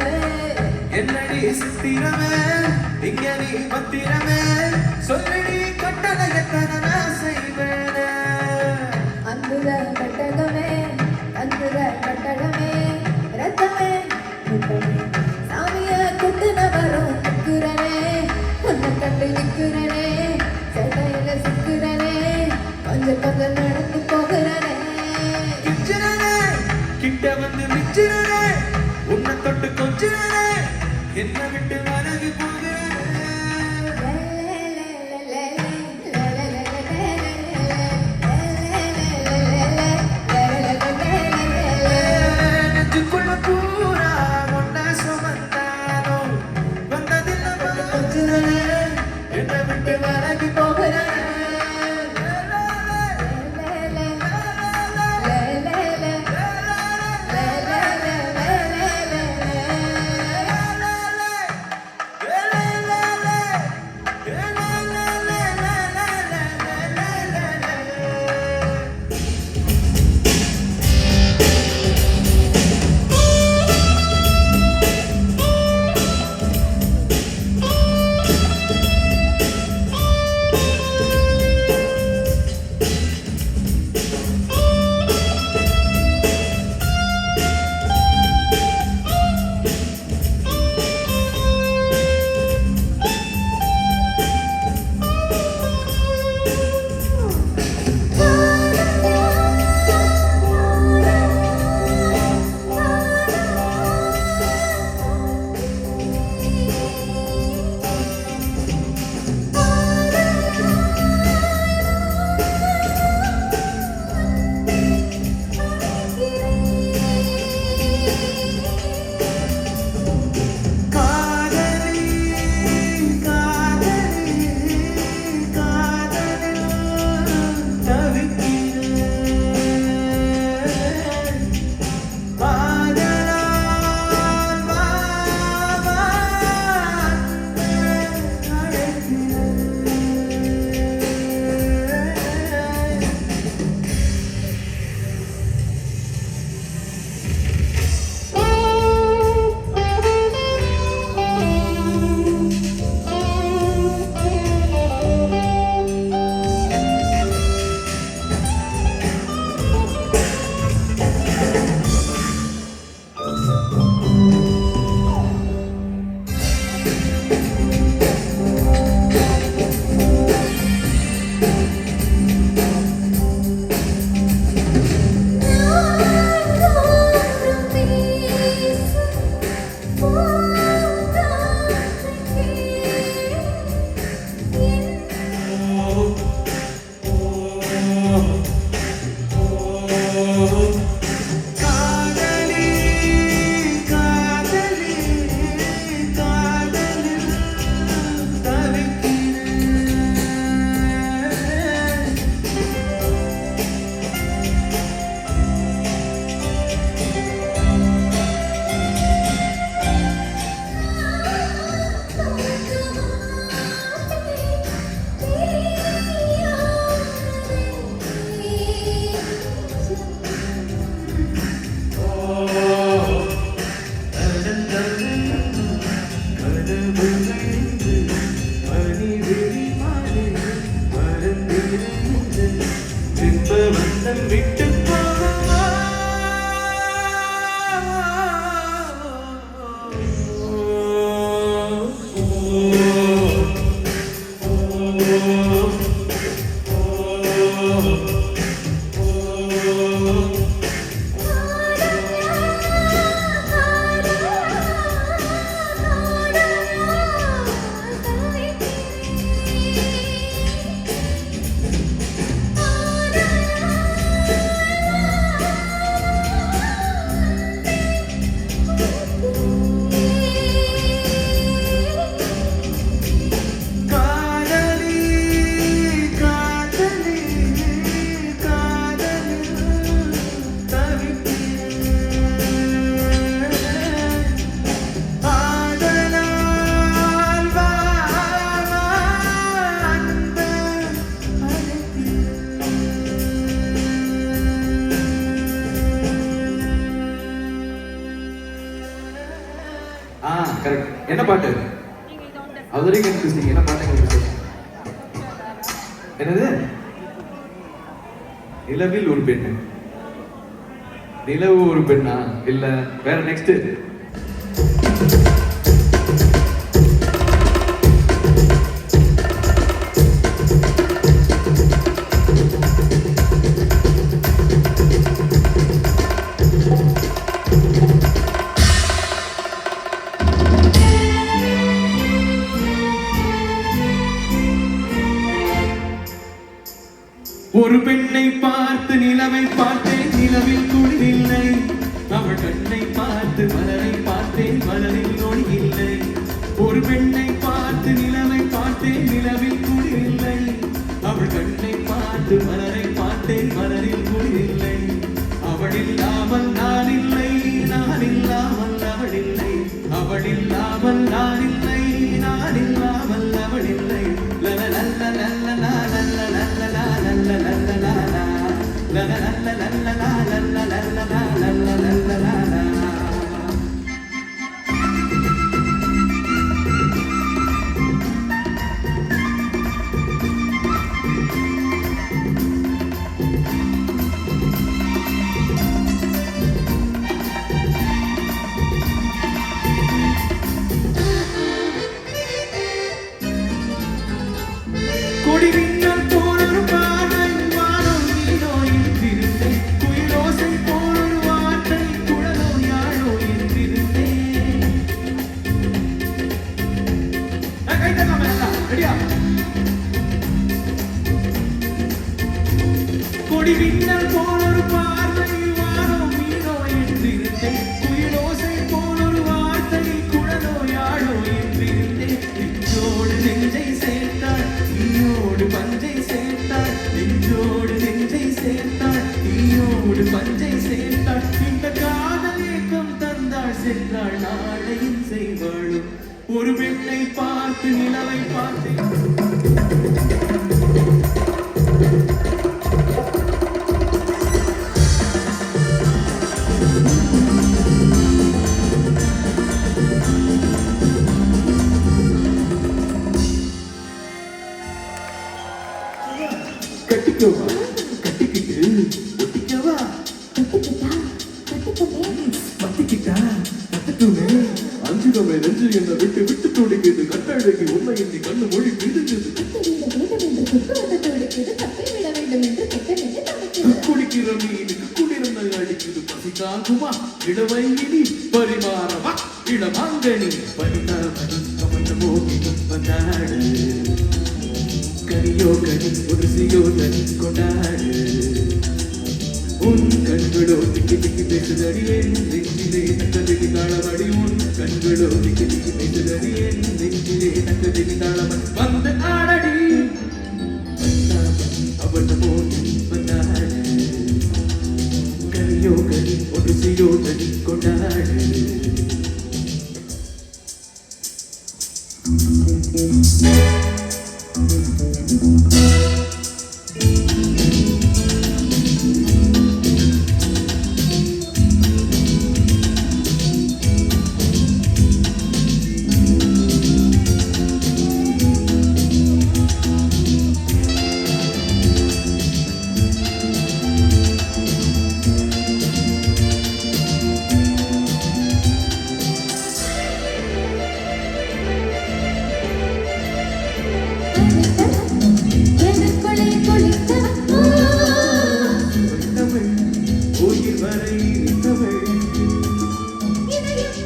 என்னடி சித்திரமே இங்க நீ பத்திரமே சொல்லடி கட்டளை எத்தனை நான் செய்வேனே அந்துர கட்டகமே அந்துர கட்டடமே ரத்தமே முட்டமே சாமிய குத்துன வரும் நிற்கிறனே உன்னை கண்டு நிற்கிறனே சேட்டையில சிக்கிறனே கொஞ்சம் கொஞ்சம் நடந்து போகிறனே கிச்சிரனே கிட்ட வந்து மிச்சிரனே உன்னை தொட்டு கொஞ்சிரனே என்ன விட்டு வலகி போகிறனே நெஞ்சுக்குள்ள பூரா ஒன்னா சுமந்தாலும் வந்ததில்லை கொஞ்சிரனே என்ன விட்டு வலகி போகிறனே கரெக்ட். என்ன பாட்டு? அவரே கன்ஃபியூசிங். என்ன பாட்டு? என்னது? நிலவில் ஒரு பெண். நிலவு ஒரு பெண்ணா? இல்ல வேற நெக்ஸ்ட். ஒரு பெண்ணை பார்த்து நிலவை பார்த்தேன், நிலவில் குளிரில்லை. அவள் கண்ணை பார்த்து மலரை பார்த்தேன், மலரில் ஒளி இல்லை. ஒரு பெண்ணை பார்த்து நிலவை பார்த்தேன், நிலவில் குளிரில்லை. அவள் கண்ணை பார்த்து மலரை பார்த்தேன், மலரில் குளிரில்லை. அவள் இல்லாமல் நான் இல்லை, நான் இல்லாமல் அவள் இல்லை. அவள் இல்லாமல் நான் இல்லை, நான் இல்லாமல் அவள் இல்லை. கொடி மின்னல் போல் ஒரு பார்வை, வானம் நீரோ என்றிருந்தேன். குயிலோசை போல் ஒரு வார்த்தை, குழலோ யாழோ என்றிருந்தேன். கை தட்டாம எல்லாம் ரெடியா? கொடி மின்னல் போல் ஒரு பார்வை, வானம் நீரோ என்றிருந்தேன். குயிலோசை போல் ஒரு வார்த்தை, குழலோ யாழோ என்றிருந்தேன். நெஞ்சோடு நெஞ்சை சேர்த்தாள், நீயோடு பஞ்சை சேர்த்தாள். நெஞ்சோடு நெஞ்சை சேர்த்தாள், நீயோடு பஞ்சை சேர்த்தாள். இந்த காதல் ஏக்கம் தந்தாள், சென்றாள், நாளையும் செய்வாளும். ஒரு பெண்ணை பார்த்து நிலவை பார்த்தேன். கட்டிக்கவா, கட்டிக்கிட்டு ஒட்டிக்கவா, கட்டிக்கிட்டா கட்டிக்கவே பத்திக்கிட்டா பத்தட்டுமே. அஞ்சுகமே நெஞ்சு என்ன விட்டு விட்டு துடிக்குது. கட்டழகி உண்மை எண்ணி கண்ணு மொழி பிதுங்குது. தப்பிவிட வேண்டும் என்று குத்துவத்தை துடிக்குது. தப்பிவிட வேண்டும் என்று திட்டமிட்டு தவிக்குது. குடிக்கிற மீனுக்கு குளிர்ந்த அடிக்குது. பசிக்காகுமா இளவை இனி பரிமாறமா இளமாங்கனி பரிதாபனி கமந்த மோகினி வந்தாடு. கனியோ கனி ஒருசியோ தனி கொண்டாடு. உன் கண்களோ திக்கி திக்கி பேசுதடி என் நெஞ்சிலே நக்கதிக்கு தாளமடி. உன் கண்களோ திக்கி திக்கி பேசுதடி என் நெஞ்சிலே நக்கதிக்கு தாளமடி. வந்து ஆடடி அவன் மோகி வந்தாடு. கனியோ கனி ஒருசியோ தனி கொண்டாடு. எனக்குள்ளே குளித்தவன் தமிழ் உயிர் வரை தமிழ். இதயம்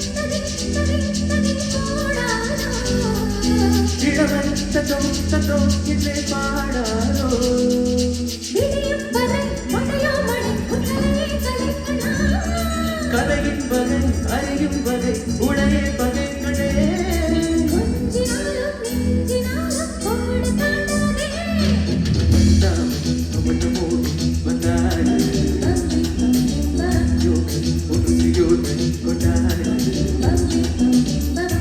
ததி போடாதோ. இளவன் தத்தோ என்னை பாடாரோ. விடியும் வரை மழையோ மழை உடலே கலைக்கணா. கதையின் வகை அறியும் வகை உடையே பகை கடே. கொஞ்சினாலும் நெஞ்சினாலும் கோடு காணாதே. அவன் மோகி வந்தாடு. பம்பி பம்பி பம் யோகி ஒருசியோ தனி கொண்டாடு. பம்பி பம்பி பம்.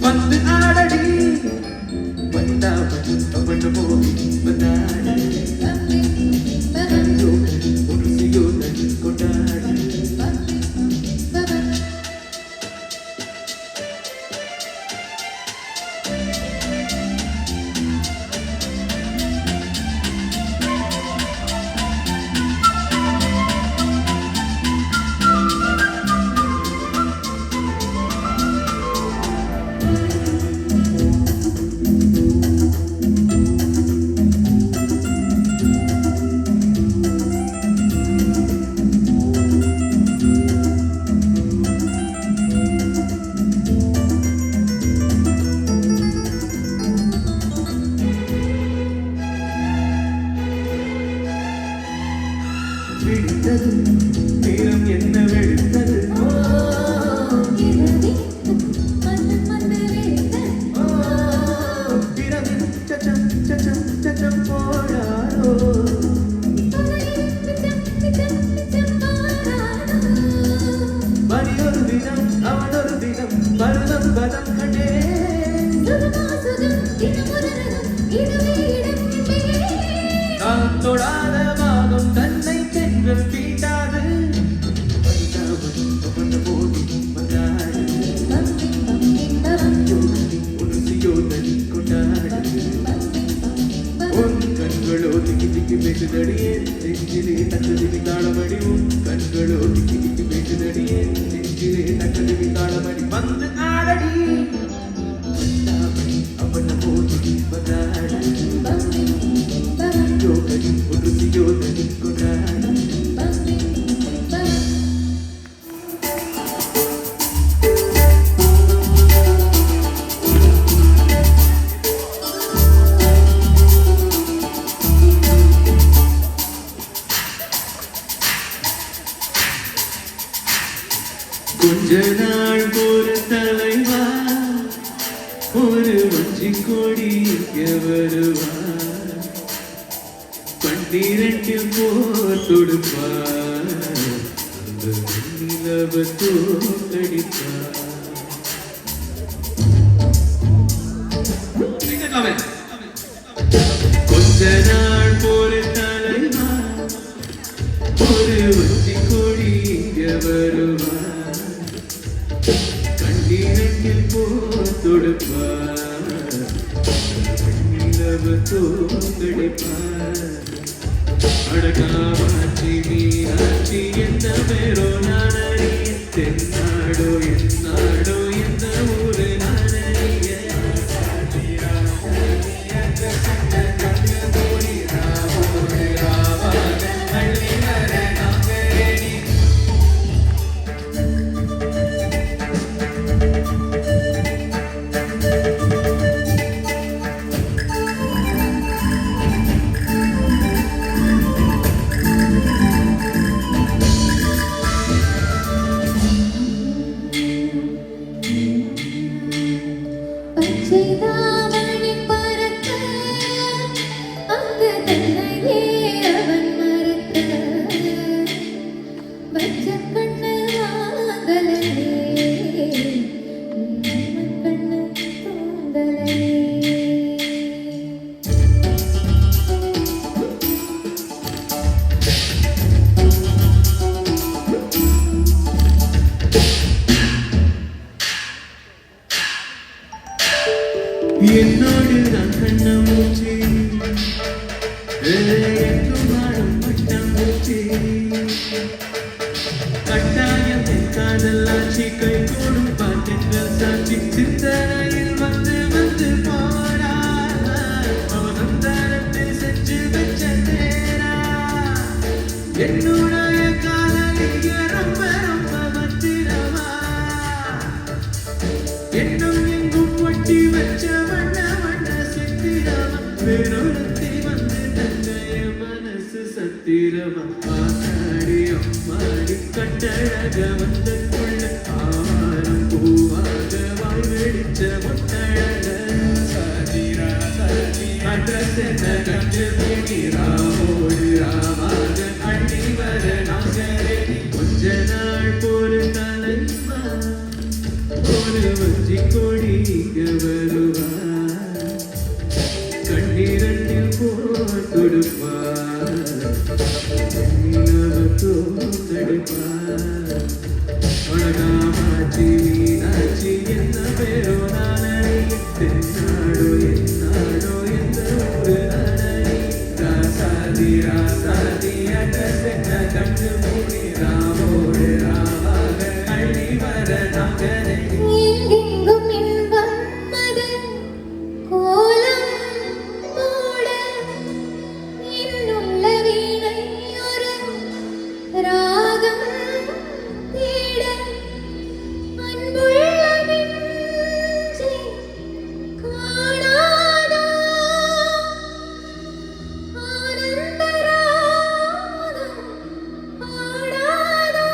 வந்து ஆடடி வந்தாவன் அவன் மோகி வந்தாடு ஒரு சியோதன் கொண்டாடு விடுத்தது நேரம் என்ன வெளுத்தது பிறகு சச்சம் சச்சம் சச்சம் போடாரோ மணியொரு தினம் அவனொரு தினம் பருதம் பதம் கண்டே நான் தொடாத பாகம் தன்னை தென்றல் தீண்டாது அவன் போதி வந்தாடு ஒரு சியோதனி கொண்டாடு உன் கண்களோ திக்கி திக்கி பேசுதடியே நெஞ்சிலே தக்கதிவி தாளமடி உன் கண்களோ திக்கி திக்கி பேசுதடியே நெஞ்சிலே தக்கதிவி தாளமடி வந்து ஆடடி அவன் போதி வந்தாடு யோகனி ஒரு சியோதனி கொண்டாடு கொஞ்ச நாள் ஒரு தலைவா ஒரு வஞ்சி கொடி வருவா பன்னிரண்டில் போர் தொடுப்பார் அந்த நிலவ தோற்கடிப்பார் கொஞ்ச நாள் ஒரு தலைவா ஒரு வஞ்சி கொடி வருவா கண்ணீரங்கில் போர் தொடுப்பார் நிலவு தோற்கடிப்பார் அடகாமாட்சி மீனாட்சி எந்த பேரோ நானறிய தென்னாடோ என்னாடோ எந்த ஊரு நானறிய என்னோடு நான் கண்ண மூச்சு எங்கும் வாழும் பட்டம் மூச்சு கட்டாயம் காதலாட்சி கை கூடும் பாட்டுங்கள் சாட்சி சிந்தனையில் வந்து வந்து போனா அவன் தரத்தை செஞ்சு வச்ச தேரா என்னுடைய காதலிய ரொம்ப ரொம்ப பத்திரமா என்னும் எங்கும் ஒட்டி வச்ச வண்ண வண்ண சித்திரமா வேறொருத்தி வந்து தங்கைய மனசு சத்திரமா ஆடி அம்மாடி கட்டழக வந்த கொள்ள ஆவாரம் பூவாக வாய் வெடிச்ச முத்தழக அட்ரஸ் என்ன கண்டு பிடி ராமோடு ராமாக அள்ளி வர நாகரே கொஞ்ச நாள் போரு தலைவா ஒரு வஞ்சி கொடி வருவா கண்ணீரண்டில் போ காமாட்சி மீனாட்சி என்ன பேரோ நானடி தென்னாடோ என்னாடோ எந்த ஊரு நானடி ராசாதி ராசாதி அகசென்ன கண்டு மூடி ராவோடு ராவாக அள்ளி வர நாகனை எங்கெங்கும் இன்பம் அது கோலம் போட இன்னுள்ள வீணை ஒரு ராகம் தேட அன்புள்ள நெஞ்சை காணாதா ஆனந்த ராகம் பாடாதா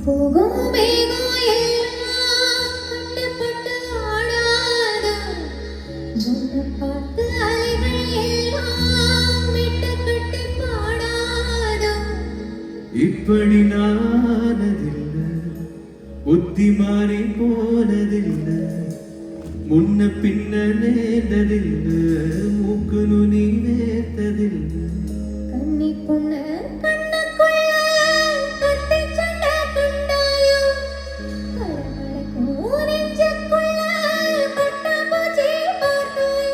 போகும் மேகம் எல்லாம் கட்டுப்பட்டு ஆடாதா உன்னை பார்த்து அலைகள் எல்லாம் விட்டு கட்டி பாடாதா இப்படி நானதில்லை புத்தி மாறி போனதில்லை முன்ன பின்ன நேர்ந்ததில்லை மூக்கு நுனி வேர்த்ததில்லை கண்ணி பொண்ணு கண்ணுக்குள்ள கத்தி சண்டை கண்டாயோ கலகலக்கும் நெஞ்சுக்குள்ள பட்டாம்பூச்சி பார்த்தாயோ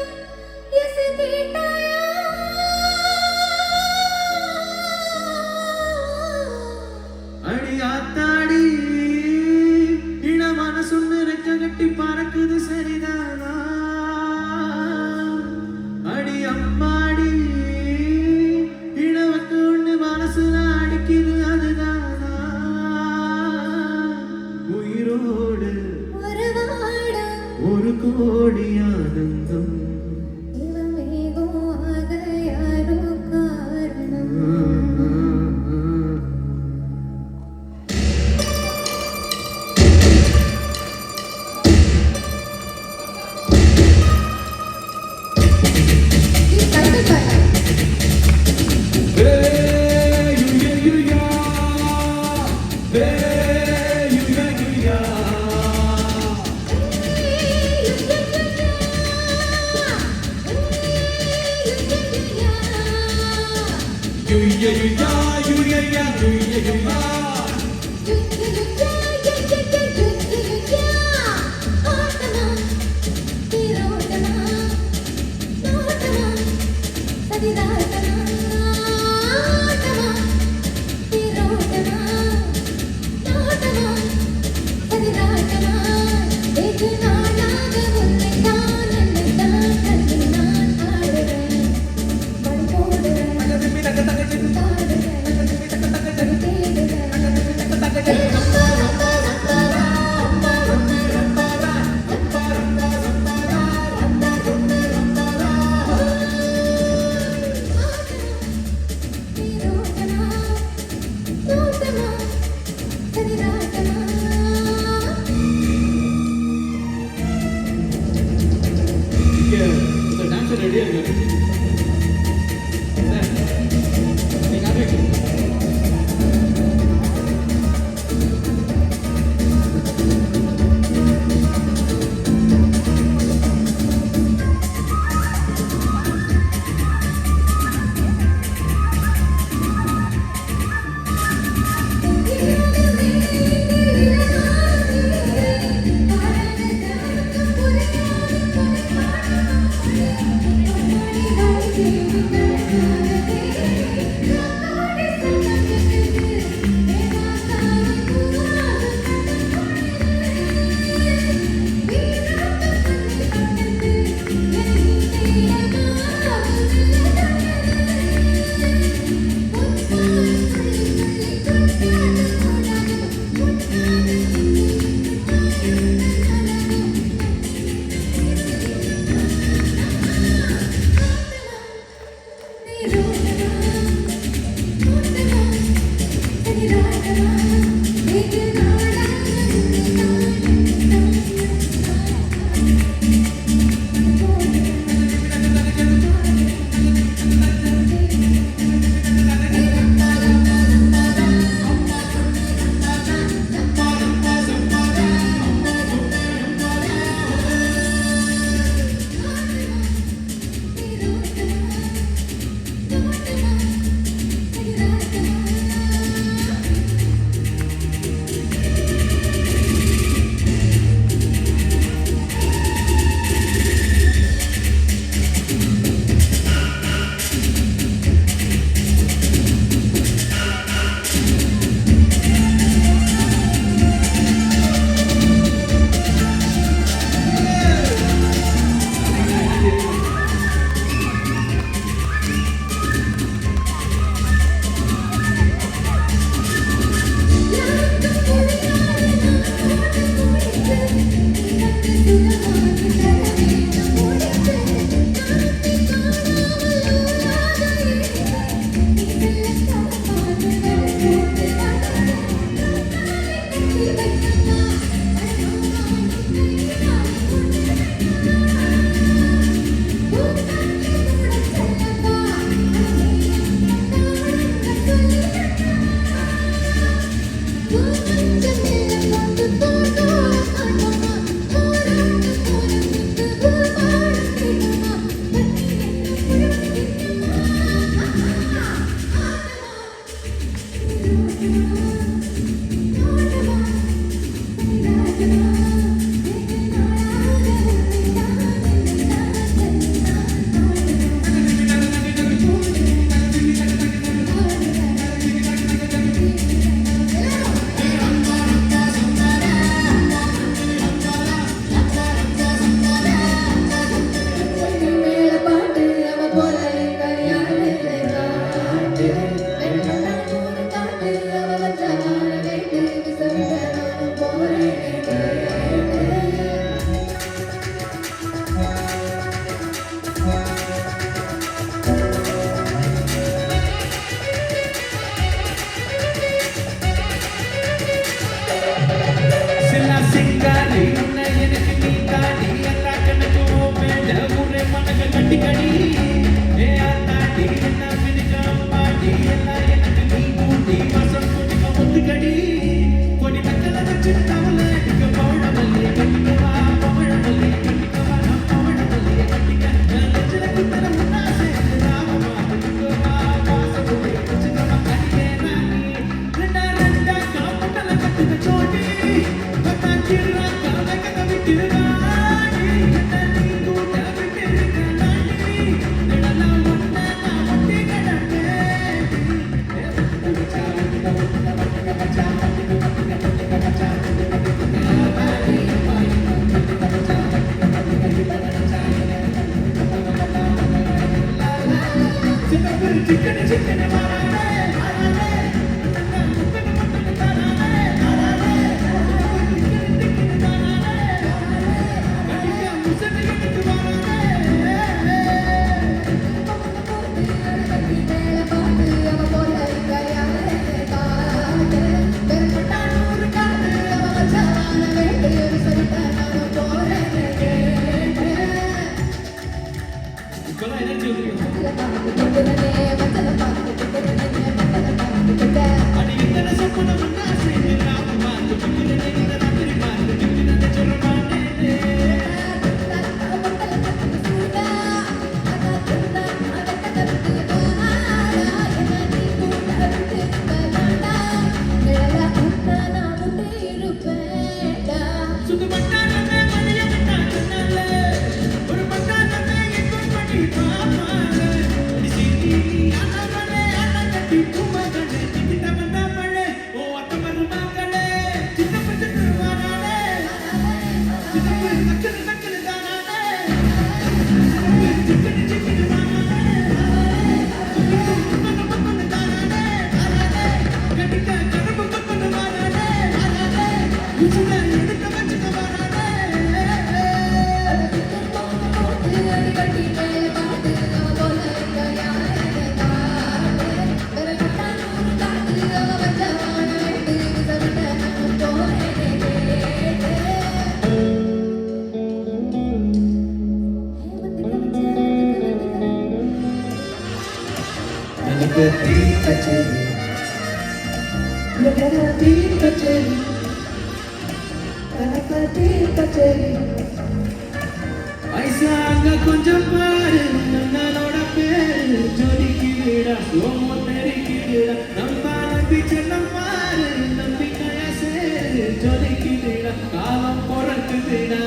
எசு கேட்டாயோ அடி ஆத்தாடி இள மனசுன்னு ரெக்க கட்டி பறக்குது சரிதானா அடி அம்மாடி இளவக்கு ஒண்ணு மனசுல அடிக்குது அதுதானா உயிரோடு ஒரு வாடம் ஒரு கோடி ஆனந்தம் இவன் மேகம் ஆக யாரோ காரணம் இந்த டான்ஸர் ரெடியா இருக்காரு சார் நீங்க ஆரம்பிங்க இப்பெல்லாம் எனர்ஜி வந்துருக்கு. அடி என்ன சொப்பனம்னா சேர்ந்து நாம பார்த்து பிடிக்கிறேன் இந்த ராத்திரி பார்த்து பிடிக்கிறேன் சொல்ல மாட்டேனே. சுத்து மட்டானே மணிய மட்டானே ஒரு மட்டானே இப்போ பண்ணி பாப்பானே நீ சீனி அனவனே அனகட்டி குமகனே கிட்ட வந்த மழை ஓ அத்தமரு மகளே சின்ன பச்சை வாரானே சின்ன நக்கல் நக்கல் தானானே சிக்கன் சிக்கன் வாரானே மம்ம தானானே கட்டிக்க கரப்பு கப்பன வாரானே உசுல எடுக்க வச்சுக்க வாரானே. எனக்கு தீ கச்சேரி ஐசாங்க கொஞ்சம் பாரு நன்னோட பேரு ஜொலிக்கு விடா ஓமோ தெருக்கு விடா நம்ம நம்பி செல்லம் பாரு நம்பிக்கையா சேரு ஜொலிக்கு விடா காலம் பொறக்கு விடா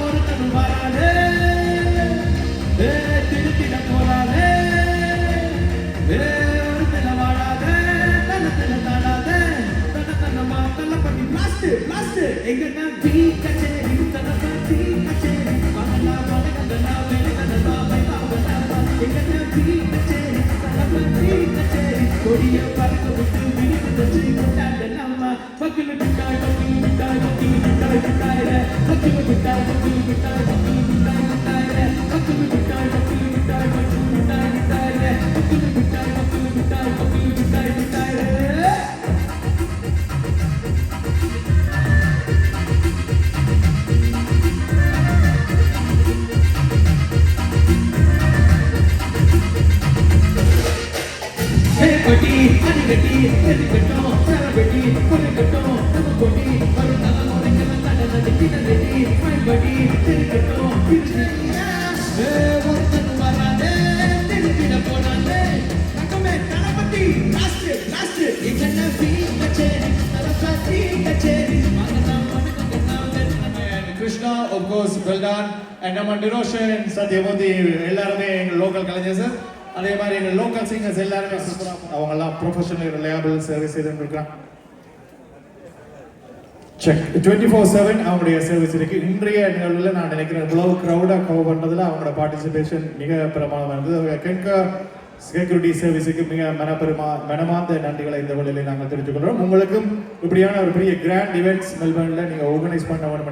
ஒரு கண் வராதே திருத்திட போறாதே ஒரு தின வாழாதே தனத்தில தாடாதே தனமா தள்ள பண்ணி பிளாஸ்ட் பிளாஸ்ட் எங்க நான் தீ கச்சேரி தனப்பா தீ கச்சேரி மகளா மலகண்டனா வேலகண்டனா வைபாவனா எங்க நான் தீ கச்சேரி தனப்பா தீ கச்சேரி கொடிய பறக்க விட்டு விரிவு தச்சு கொண்டாட நம்ம பக்கில விட்டாய் பக்கில விட்டாய் பக்கில விட்டாய் விட்டாய் பக்கில விட்டாய் பக்கில விட்டாய் பக்கில விட்டாய் விட்டாய் பக்கில விட்டாய் பக்கில விட்டாய் பக்கில விட்டாய் விட்டாய் பக்கில விட்டாய் பக்கில விட்டாய் பக்கில விட்டாய் விட்டாய். பட்டி அடிக்கட்டி எதிர்கட்டும் சரபட்டி பொருட்கட்டும் நம்ம கொட்டி ஒரு தலைமுறைகள் தட நடிக்கினி படி திருக்கட்டும் ஒருத்தன் வராதே திருப்பிட போனாலே பக்கமே தளபதி லாஸ்ட் லாஸ்ட் எங்கன பீ கச்சேரி தலசாத்தி கச்சேரி மகனா Krishna of course well done and நம்ம டிரோஷன் சத்யமூர்த்தி எல்லாருமே எங்க லோக்கல் கலைஞர்ஸ் அதே மாதிரி எங்க லோக்கல் சிங்கர்ஸ் எல்லாருமே சூப்பரா அவங்க எல்லாம் ப்ரொஃபஷனல் ரிலையபிள் சர்வீஸ் செய்துட்டு இருக்காங்க. செக் 24/7 அவங்களுடைய சர்வீஸ் இருக்கு. இன்றைய நிகழ்வுல நான் நினைக்கிறேன் இவ்வளவு க்ரௌடா கவர் பண்றதுல அவங்களோட பார்ட்டிசிபேஷன் மிக பிரமாதமா இருந்தது. கென்கா செக்யூரிட்டி சர்வீஸுக்கு மிக மனமார்ந்த நன்றிகளை இந்த வேளையில நாங்கள் தெரிவித்துக் கொள்றோம். உங்களுக்கும் இப்படியான ஒரு பெரிய கிராண்ட் இவெண்ட்ஸ் மெல்பர்ன்ல நீங்க ஆர்கனைஸ் பண்ண வேண்டும்